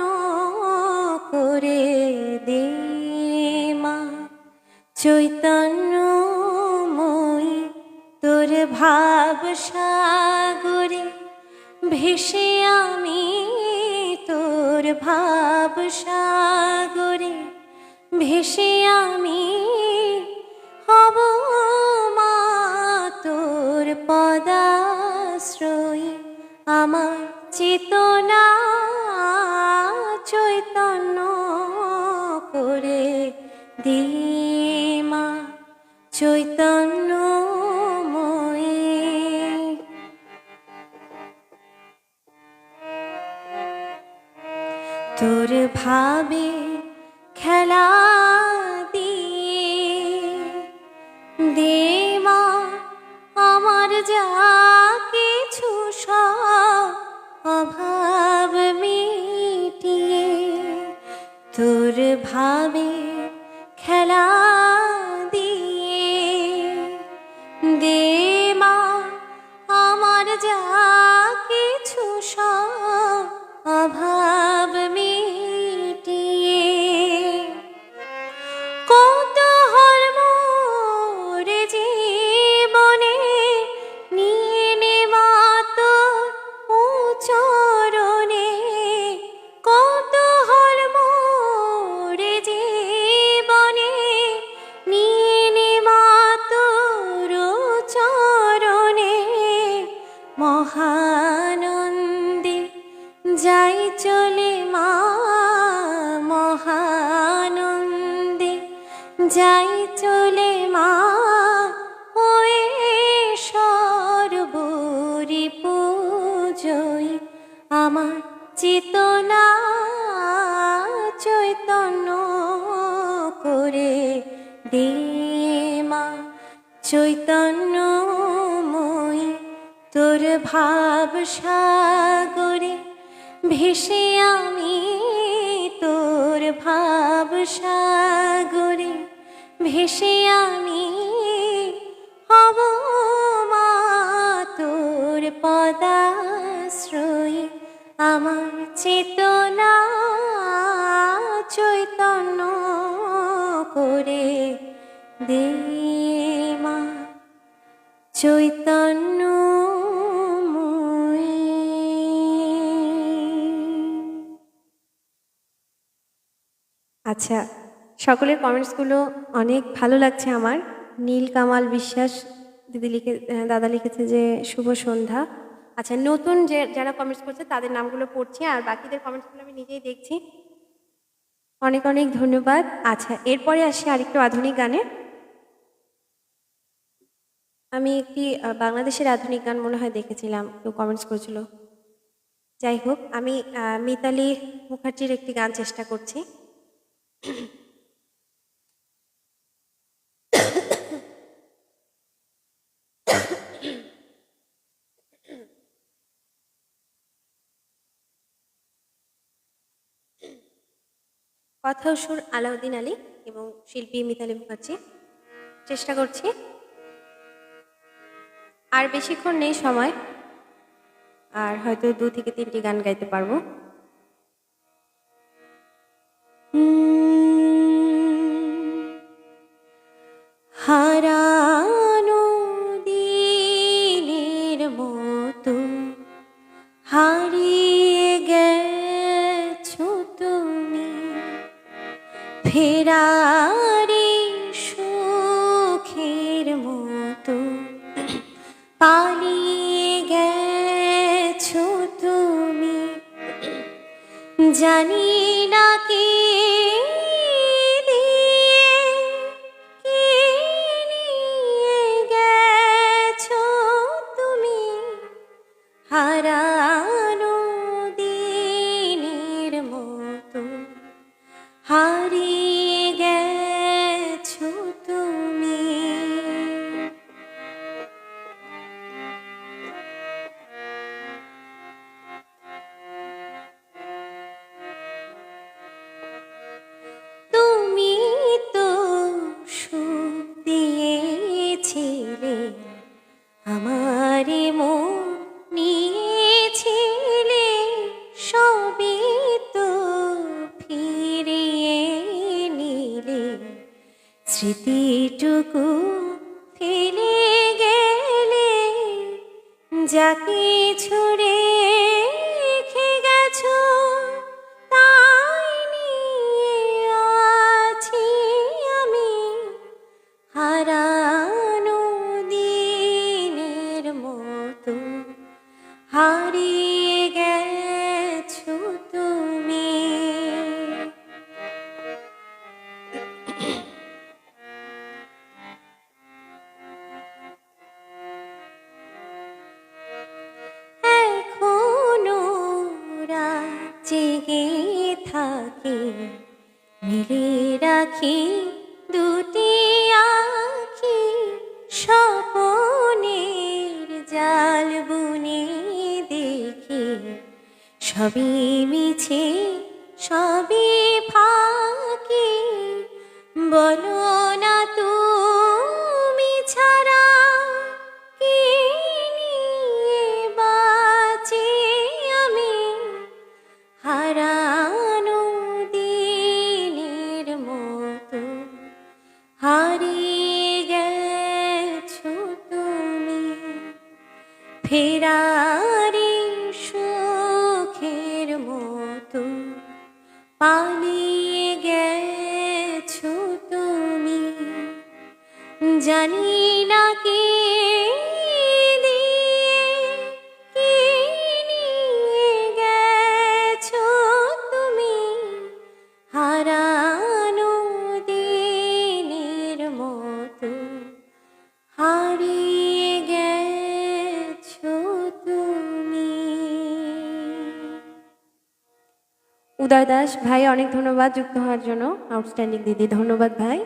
করে দে মা, চৈতন্যময়ী তোর ভাব সাগরে ভেসে আমি, তোর ভাব সাগরে ভেসে আমি হব মা, তোর পদাশ্রয়ী আমার চেতনা চৈতন্য করে দে মা, চৈতন্যময়ী। তোর ভাবে খেলা দে মা আমার যা কিছু সব অভাব মিটিয়ে, তোর ভাবে খেলা দে মা আমার যা কিছু সব অভাব মিটিয়ে, কৌতূহল মোরে জীবনে নিয়ে নে মা তোর চরণে, কৌতূহল মোরে জীবনে নিয়ে নে মা তোর চরণে, মহানন্দে যাই চলে মা, মহানন্দে যাই চলে মা, ওয়ে সর্বরি পূজয়ী আমার চেতনা চৈতন্য করে দে মা, চৈতন্যময়ী তোর ভাব সাগরে ভেসে আমি, তোর ভাব সাগরে ভেসে আমি হব মা, তোর পদাশ্রয়ী আমার চেতনা চৈতন্য করে দে মা চৈতন্য। আচ্ছা, সকলের কমেন্টসগুলো অনেক ভালো লাগছে আমার। নীল কামাল বিশ্বাস দাদা লিখেছে যে শুভ সন্ধ্যা। আচ্ছা, নতুন যারা কমেন্টস করছে তাদের নামগুলো পড়ছি, আর বাকিদের কমেন্টসগুলো আমি নিজেই দেখছি। অনেক অনেক ধন্যবাদ। আচ্ছা, এরপরে আসি আরেকটু আধুনিক গানে। আমি একটি বাংলাদেশের আধুনিক গান মনে হয় দেখেছিলাম, কেউ কমেন্টস করেছিল। যাই হোক, আমি মিতালি মুখার্জির একটি গান চেষ্টা করছি। কথা ও সুর আলাউদ্দিন আলী এবং শিল্পী মিতালি মুখার্জি। চেষ্টা করছি, আর বেশিক্ষণ নেই সময়, আর হয়তো 2 থেকে 3টি গান গাইতে পারবো। হারানো দিনের মতো হারিয়ে গেছো তুমি, ফেরারি সুখের মতো পালিয়ে গেছো তুমি। জানি না কে দিয়ে কে নিয়ে গেছো তুমি, হারানো দিনের মতো হারিয়ে গেছো তুমি। তুমি তো সুখ দিয়েছিলে, আমার মন নিয়েছিলে, সবই তো ফিরিয়ে নিলে, স্মৃতিটুকু ফেলে গেলে, যা কিছু রেখে গেছো তাই নিয়ে আছি আমি, হারানো দিনের মতো হারিয়ে গেছো তুমি। এখনো রাত জেগে থাকি, মিলে রাখি দুটি আঁখি, স্বপনের জাল বুনে দেখি, সবই মিছে সবই ফাঁকি, বলো না তুমি ছাড়া কি নিয়ে বাঁচি আমি, হারানো দিনের মতো হারিয়ে গেছো তুমি, ফেরারি সুখের মতো পালিয়ে গেছো তুমি। জানি না কে দিয়ে কে নিয়ে গেছো তুমি, হারানো দিনের মতো হারিয়ে গেছো তুমি। উদয় দাস ভাই, অনেক ধন্যবাদ যুক্ত হওয়ার জন্য। আউটস্ট্যান্ডিং দিদি, ধন্যবাদ ভাই।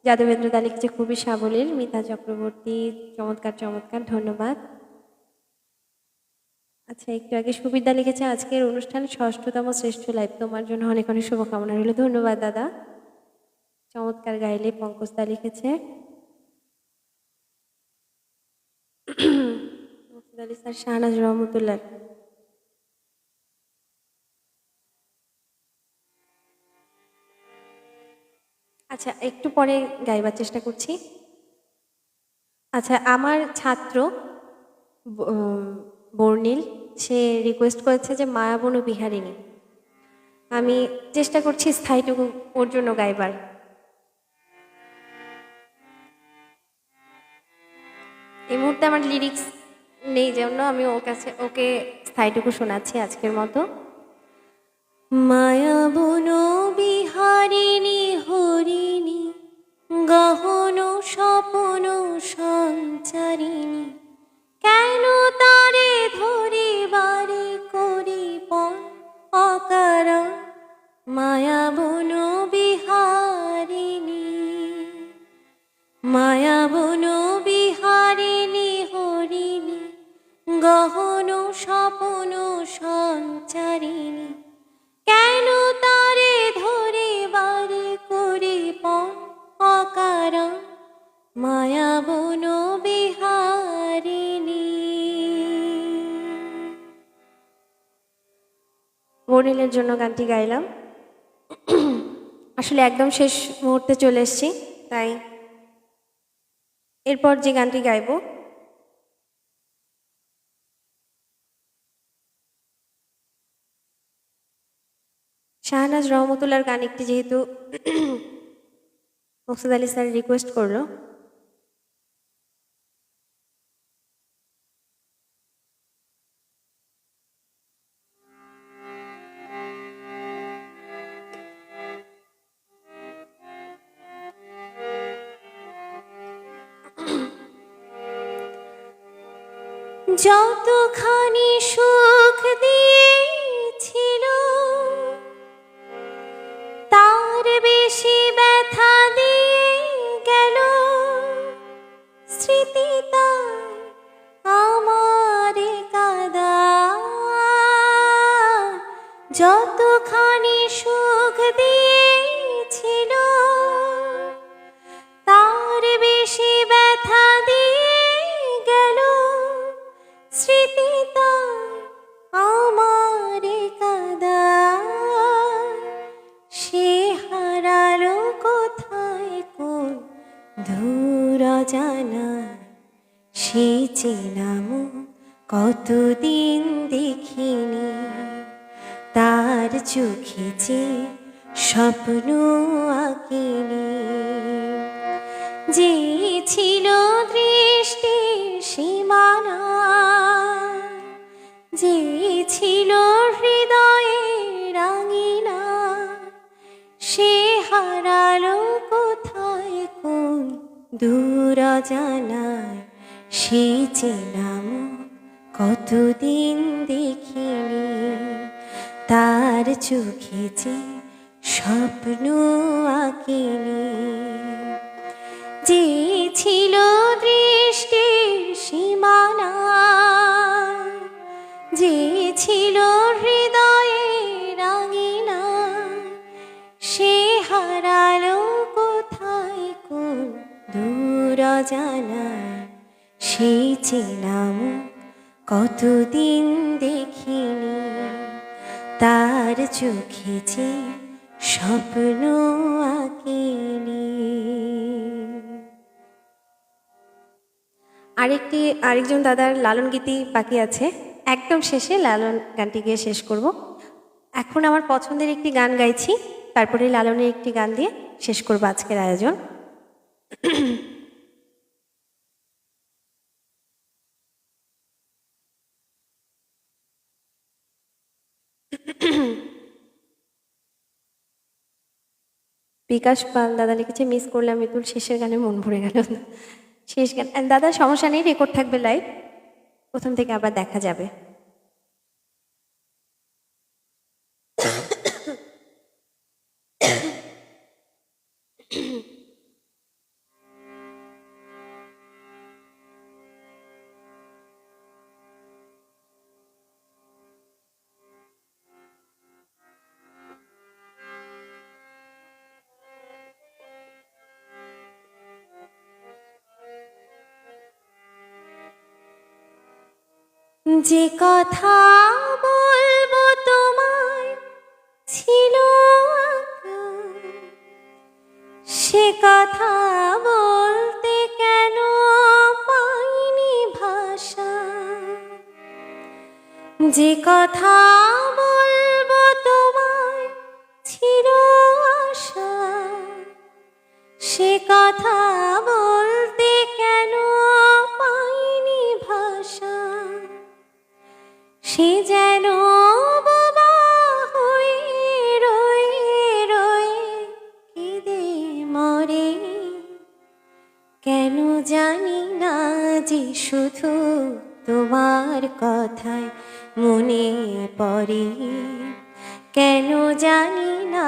যাদবেন্দ্র দা লিখেছে খুবই সাবলীল। মিতা চক্রবর্তী, চমৎকার চমৎকার, ধন্যবাদ। আচ্ছা, একটু আগে সুবিধা লিখেছে আজকের অনুষ্ঠান 6ষ্ঠতম শ্রেষ্ঠ লাইভ, তোমার জন্য অনেক অনেক শুভকামনা রইল। ধন্যবাদ দাদা, চমৎকার গাইলে। পঙ্কজ দা লিখেছে। মুর্শিদ আলী স্যার, শাহনাজ রহমতুল্লাহ। আচ্ছা, একটু পরে গাইবার চেষ্টা করছি। আচ্ছা, আমার ছাত্র বর্ণিল, সে রিকোয়েস্ট করেছে যে মায়াবন বিহারিণী। আমি চেষ্টা করছি স্থায়ীটুকু ওর জন্য গাইবার। এই মুহূর্তে আমার লিরিক্স নেই, জন্য আমি ওকে স্থায়ীটুকু শোনাচ্ছি আজকের মতো। মায়াবন বিহারিণী হরিণী, গহন স্বপন সঞ্চারিণী, কেন তারে ধরিবারে করি পণ অকারণ। মায়াবন বিহারিণী, মায়াবন বিহারিণী হরিণী, গহন স্বপন সঞ্চারিণী, কেন তারে ধরিবারে করি পণ অকারণ। মায়াবন বিহারিণী। বর্ণিলের জন্য গানটি গাইলাম। আসলে একদম শেষ মুহূর্তে চলে এসেছি, তাই এরপর যে গানটি গাইব শাহনাজ রহমতুল্লাহর গান একটি, যেহেতু মকসুদ আলী স্যার রিকোয়েস্ট করলো। যতখানি সুখ দিয়েছিল তার বেশি ব্যথা দিয়ে গেল, স্মৃতি তার আমারে কাদা। যতখানি সুখ দিয়েছিল তার বেশি ব্যথা দিয়ে গেল, স্মৃতি তার আমারে কাদা। সে হারালো কোথায় কোন দূর জানা, সে চেনাম কতদিন দেখিনি, তার চোখে যে স্বপ্ন আঁকিনি। যে ছিল দৃষ্টির সীমানা, যে ছিল হৃদয়ে রাঙিনা, সে হারালো কোথায় কোন দূর জানায়, সে চেনাম কতদিন দেখিনি, তার চোখে যে স্বপ্ন আঁকিনি। যে ছিল দৃষ্টির সীমানা, যে ছিল হৃদয়ে রাঙিনা, সে হারালো কোথায় কোন দূর জানায়, সে চেনাম কতদিন দেখিনি, তার চোখে যে স্বপ্ন আঁকিনি। আরেকজন দাদার লালন গীতি বাকি আছে, একদম শেষে লালন গানটি গিয়ে শেষ করব। এখন আমার পছন্দের একটি গান গাইছি, তারপরে লালনের একটি গান দিয়ে শেষ করব আজকের আয়োজন। বিকাশ পাল দাদা লিখেছে, মিস করলাম মিতুল, শেষের গানে মন ভরে গেল। শেষ গান দাদা, সমস্যা নেই, রেকর্ড থাকবে লাইভ, প্রথম থেকে আবার দেখা যাবে। যে কথা বলবো তোমায় ছিল কথা বলতে কেন পাইনি ভাষা, যে কথা বলবো তোমায় ছিল আশা, সে কথা বলতে কেন পাইনি ভাষা, সে যেন বোবা হয়ে রয়ে রয়ে কেঁদে মরে। কেন জানি না যে শুধু তোমার কথায় মনে পড়ে, কেন জানি না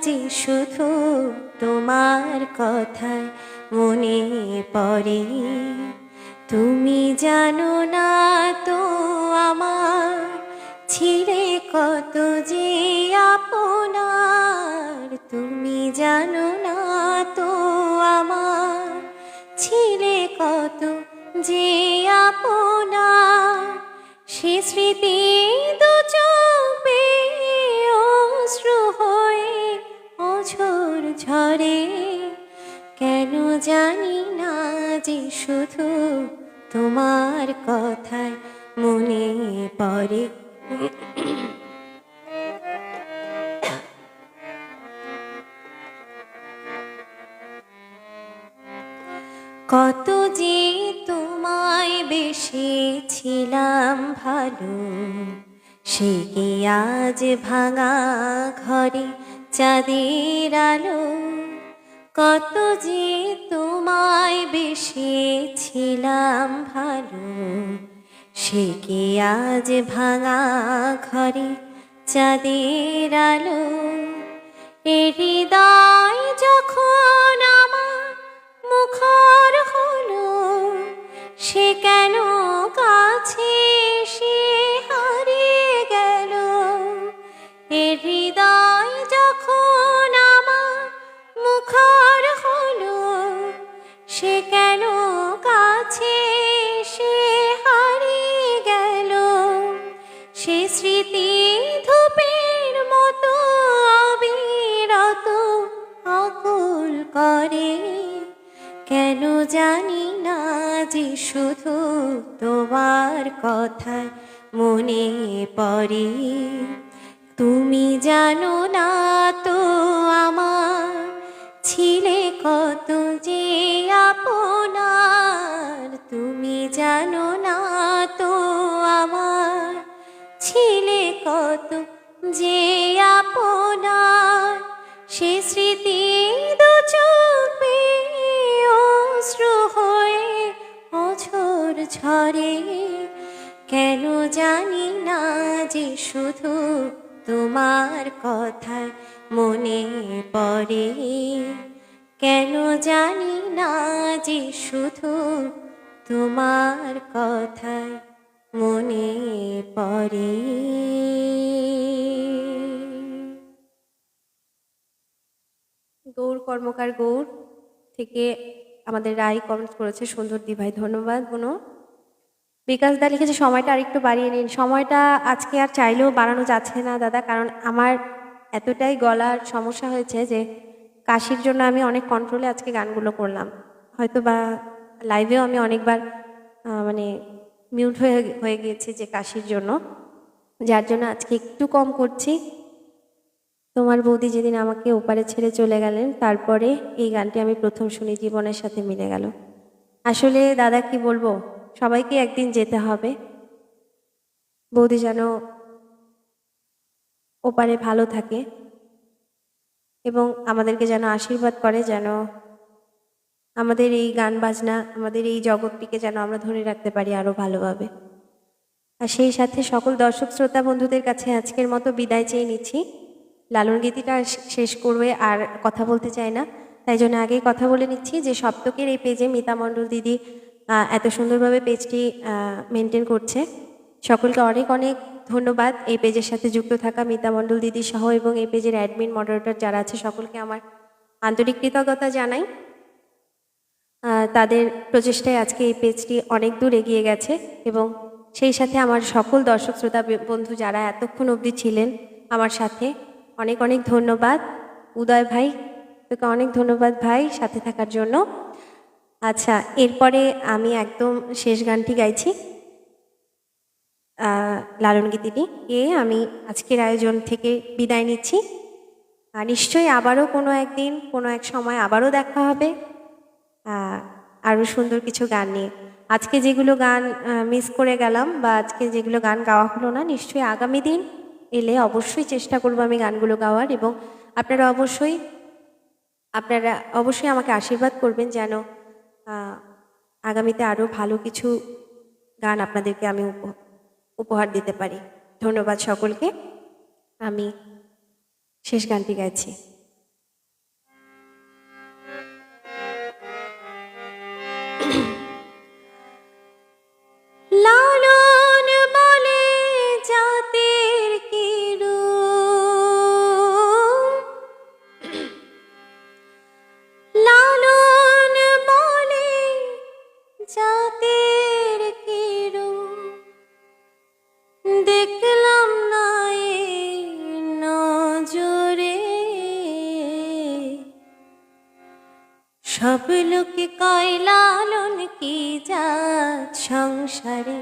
যে শুধু তোমার কথায় মনে পড়ে। তুমি জানো না তো আমার ছিলে কত যে আপনার, তুমি জানো না তো আমার ছিলে কত যে আপনার। সে স্মৃতি দু চোখ বেয়ে অশ্রু হয়ে অঝোর ঝরে, কেন জানি না যে শুধু তোমার কথায় মনে পড়ে। কত যে তোমায় বেসেছিলাম ভালো, সে কি আজ ভাঙা ঘরে চাঁদের আলো। কত যে তোমায় বেসেছিলাম ভালো, সে কি আজ ভাঙা ঘরে চাঁদের আলো। এ হৃদয় যখন আমার মুখর হলো, সে কেন কাছে সে হারিয়ে গেল। এ হৃদয় যখন আমার মুখর হলো, সে কেন কাছে সে হারিয়ে গেল। সে স্মৃতি ধূপের মতো অবিরত আকুল করে, কেন জানি না যে শুধু তোমার কথায় মনে পড়ে। তুমি জানো না তো আমার ছিলে কত যে আপনার, তুমি জানো না তো আমার ছিলে কত যে আপনার। সে স্মৃতি দু চোখ বেয়ে অশ্রু হয়ে অঝোর ঝরে, কেন জানি না যে শুধু তোমার কথায় মনে পড়ে। কেন জানি না যে শুধু তোমার কথায় মনে পড়ে। গৌর কর্মকার গৌর থেকে আমাদের রায় কমেন্ট করেছে, সুন্দর দিভাই, ধন্যবাদ বোনো। বিকাশ দা লিখেছে সময়টা আরেকটু বাড়িয়ে নিন। সময়টা আজকে আর চাইলেও বাড়ানো যাচ্ছে না দাদা, কারণ আমার এতটাই গলার সমস্যা হয়েছে যে কাশির জন্য আমি অনেক কন্ট্রোলে আজকে গানগুলো করলাম। হয়তো বা লাইভেও আমি অনেকবার মানে মিউট হয়ে গিয়েছি যে কাশির জন্য, যার জন্য আজকে একটু কম করছি। তোমার বৌদি যেদিন আমাকে ওপারে ছেড়ে চলে গেলেন, তারপরে এই গানটি আমি প্রথম শুনি, জীবনের সাথে মিলে গেল। আসলে দাদা কি বলবো, সবাইকে একদিন যেতে হবে। বৌদি যেন ওপারে ভালো থাকে এবং আমাদেরকে যেন আশীর্বাদ করে, যেন আমাদের এই গান বাজনা, আমাদের এই জগৎটিকে যেন আমরা ধরে রাখতে পারি আরও ভালোভাবে। আর সেই সাথে সকল দর্শক শ্রোতা বন্ধুদের কাছে আজকের মতো বিদায় চেয়ে নিচ্ছি। লালন গীতিটা শেষ করবে আর কথা বলতে চাই না, তাই জন্য আগেই কথা বলে নিচ্ছি যে সপ্তকের এই পেজে মিতা মণ্ডল দিদি এত সুন্দরভাবে পেজটি মেনটেন করছে। সকলকে অনেক অনেক ধন্যবাদ এই পেজের সাথে যুক্ত থাকা মিতা মণ্ডল দিদি সহ এবং এই পেজের অ্যাডমিন মডারেটর যারা আছে সকলকে আমার আন্তরিক কৃতজ্ঞতা জানাই। তাদের প্রচেষ্টায় আজকে এই পেজটি অনেক দূর এগিয়ে গেছে এবং সেই সাথে আমার সকল দর্শক শ্রোতা বন্ধু যারা এতক্ষণ অবধি ছিলেন আমার সাথে, অনেক অনেক ধন্যবাদ। উদয় ভাই, তোকে অনেক ধন্যবাদ ভাই সাথে থাকার জন্য। আচ্ছা, এরপরে আমি একদম শেষ গানটি গাইছি, লালন গীতিটি গেয়ে আমি আজকের আয়োজন থেকে বিদায় নিচ্ছি। আর নিশ্চয়ই আবারও কোনো একদিন কোনো এক সময় আবারও দেখা হবে আরও সুন্দর কিছু গান নিয়ে। আজকে যেগুলো গান মিস করে গেলাম বা আজকে যেগুলো গান গাওয়া হলো না, নিশ্চয়ই আগামী দিন এলে অবশ্যই চেষ্টা করবো আমি গানগুলো গাওয়ার, এবং আপনারা অবশ্যই আমাকে আশীর্বাদ করবেন যেন আগামীতে আরও ভালো কিছু গান আপনাদেরকে আমি উপহার দিতে পারি। ধন্যবাদ সকলকে। আমি শেষ গানটি গাইছি। লালন বলে জাতের কি রূপ, লালন বলে জাতের কি রূপ, দেখলাম না এ নজরে, সব লোকে কয় লালন কি জাত সংসারে,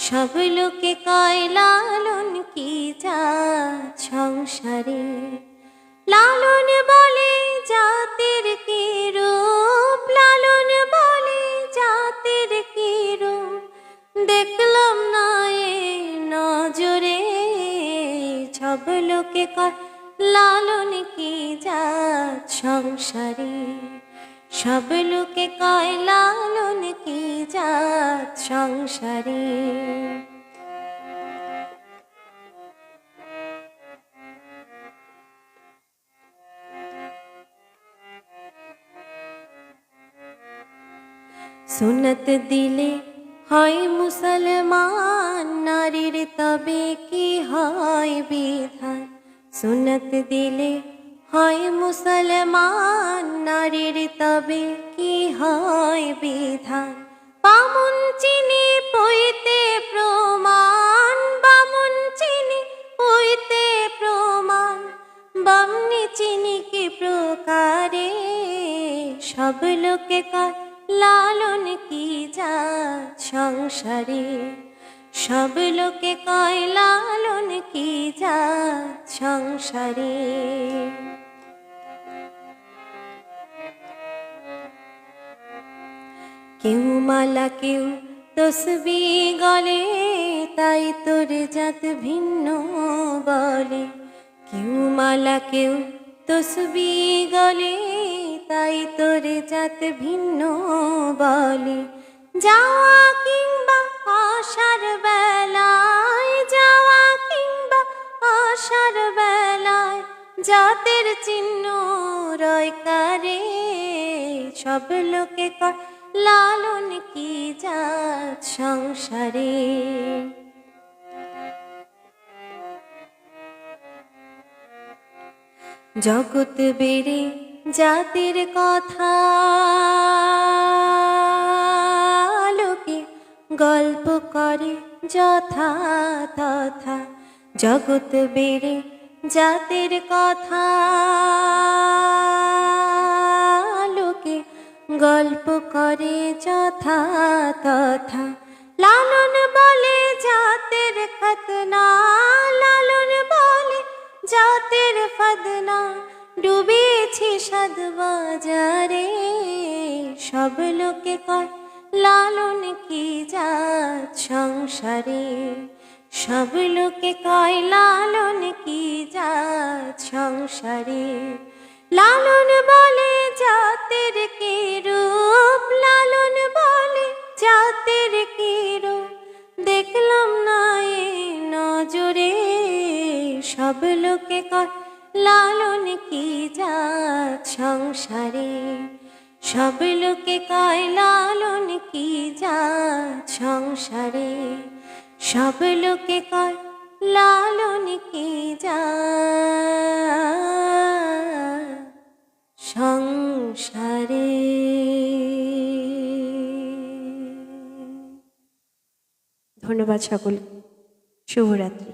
সব লোকে কয় লালন কি জাত সংসারে, লালন বলে জাতের কি রূপ, লালন বলে জাতের কি রূপ, দেখলাম না এ নজরে, সব লোকে কয় লালন কি জাত সংসারে, সব লোকে কয় লালন কি জাত সংসারে। সুন্নত দিলে হয় মুসলমান, নারীর তবে কি হয় বিধান, সুন্নত দিলে হয় মুসলমান, নারীর তবে কি হয় বিধান, বামুন চিনি পইতে প্রমাণ, বামুন চিনি পইতে প্রমাণ, বামনি চিনি কি প্রকারে, সব লোকে কয় লালন কি জাত সংসারে, সব লোকে কয় লালন কি জাত সংসারে। কেউ মালা কেউ তসবি গলে, তাই তোর জাত ভিন্ন বলে, কেউ মালা কেউ তসবি গলে, তাই তোর জাত ভিন্ন বলে, যাওয়া কিংবা আসার বেলায়, যাওয়া কিংবা আসার বেলায়, জাতের চিহ্ন রয় কারে, সব লোকে কয় লালন কি জাত সংসারে। জগৎ বেড়ে জাতির কথা লোকে গল্প করে যথা তথা, জগৎ বেড়ে জাতির কথা লোকে গল্প করে যথা তথা, লালন বলে জাতের খতনা, লালন বলে জাতের ফদনা, ডুবেছি সাদ বাজারে, সব লোকে কয় লালন কি জাত সংসারে, সব লোকে কয় লালন কি জাত সংসারে, লালন বলে জাতের কি রূপ, লালন বলে জাতের কি রূপ, দেখলাম না এ নজরে, সব লোকে কয় লালন কি জাত সংসারে, সব লোকে কয় লালন কি জাত সংসারে, সব লোকে কয় লালন কি জাত সংসারে। ধন্যবাদ সকল, শুভরাত্রি।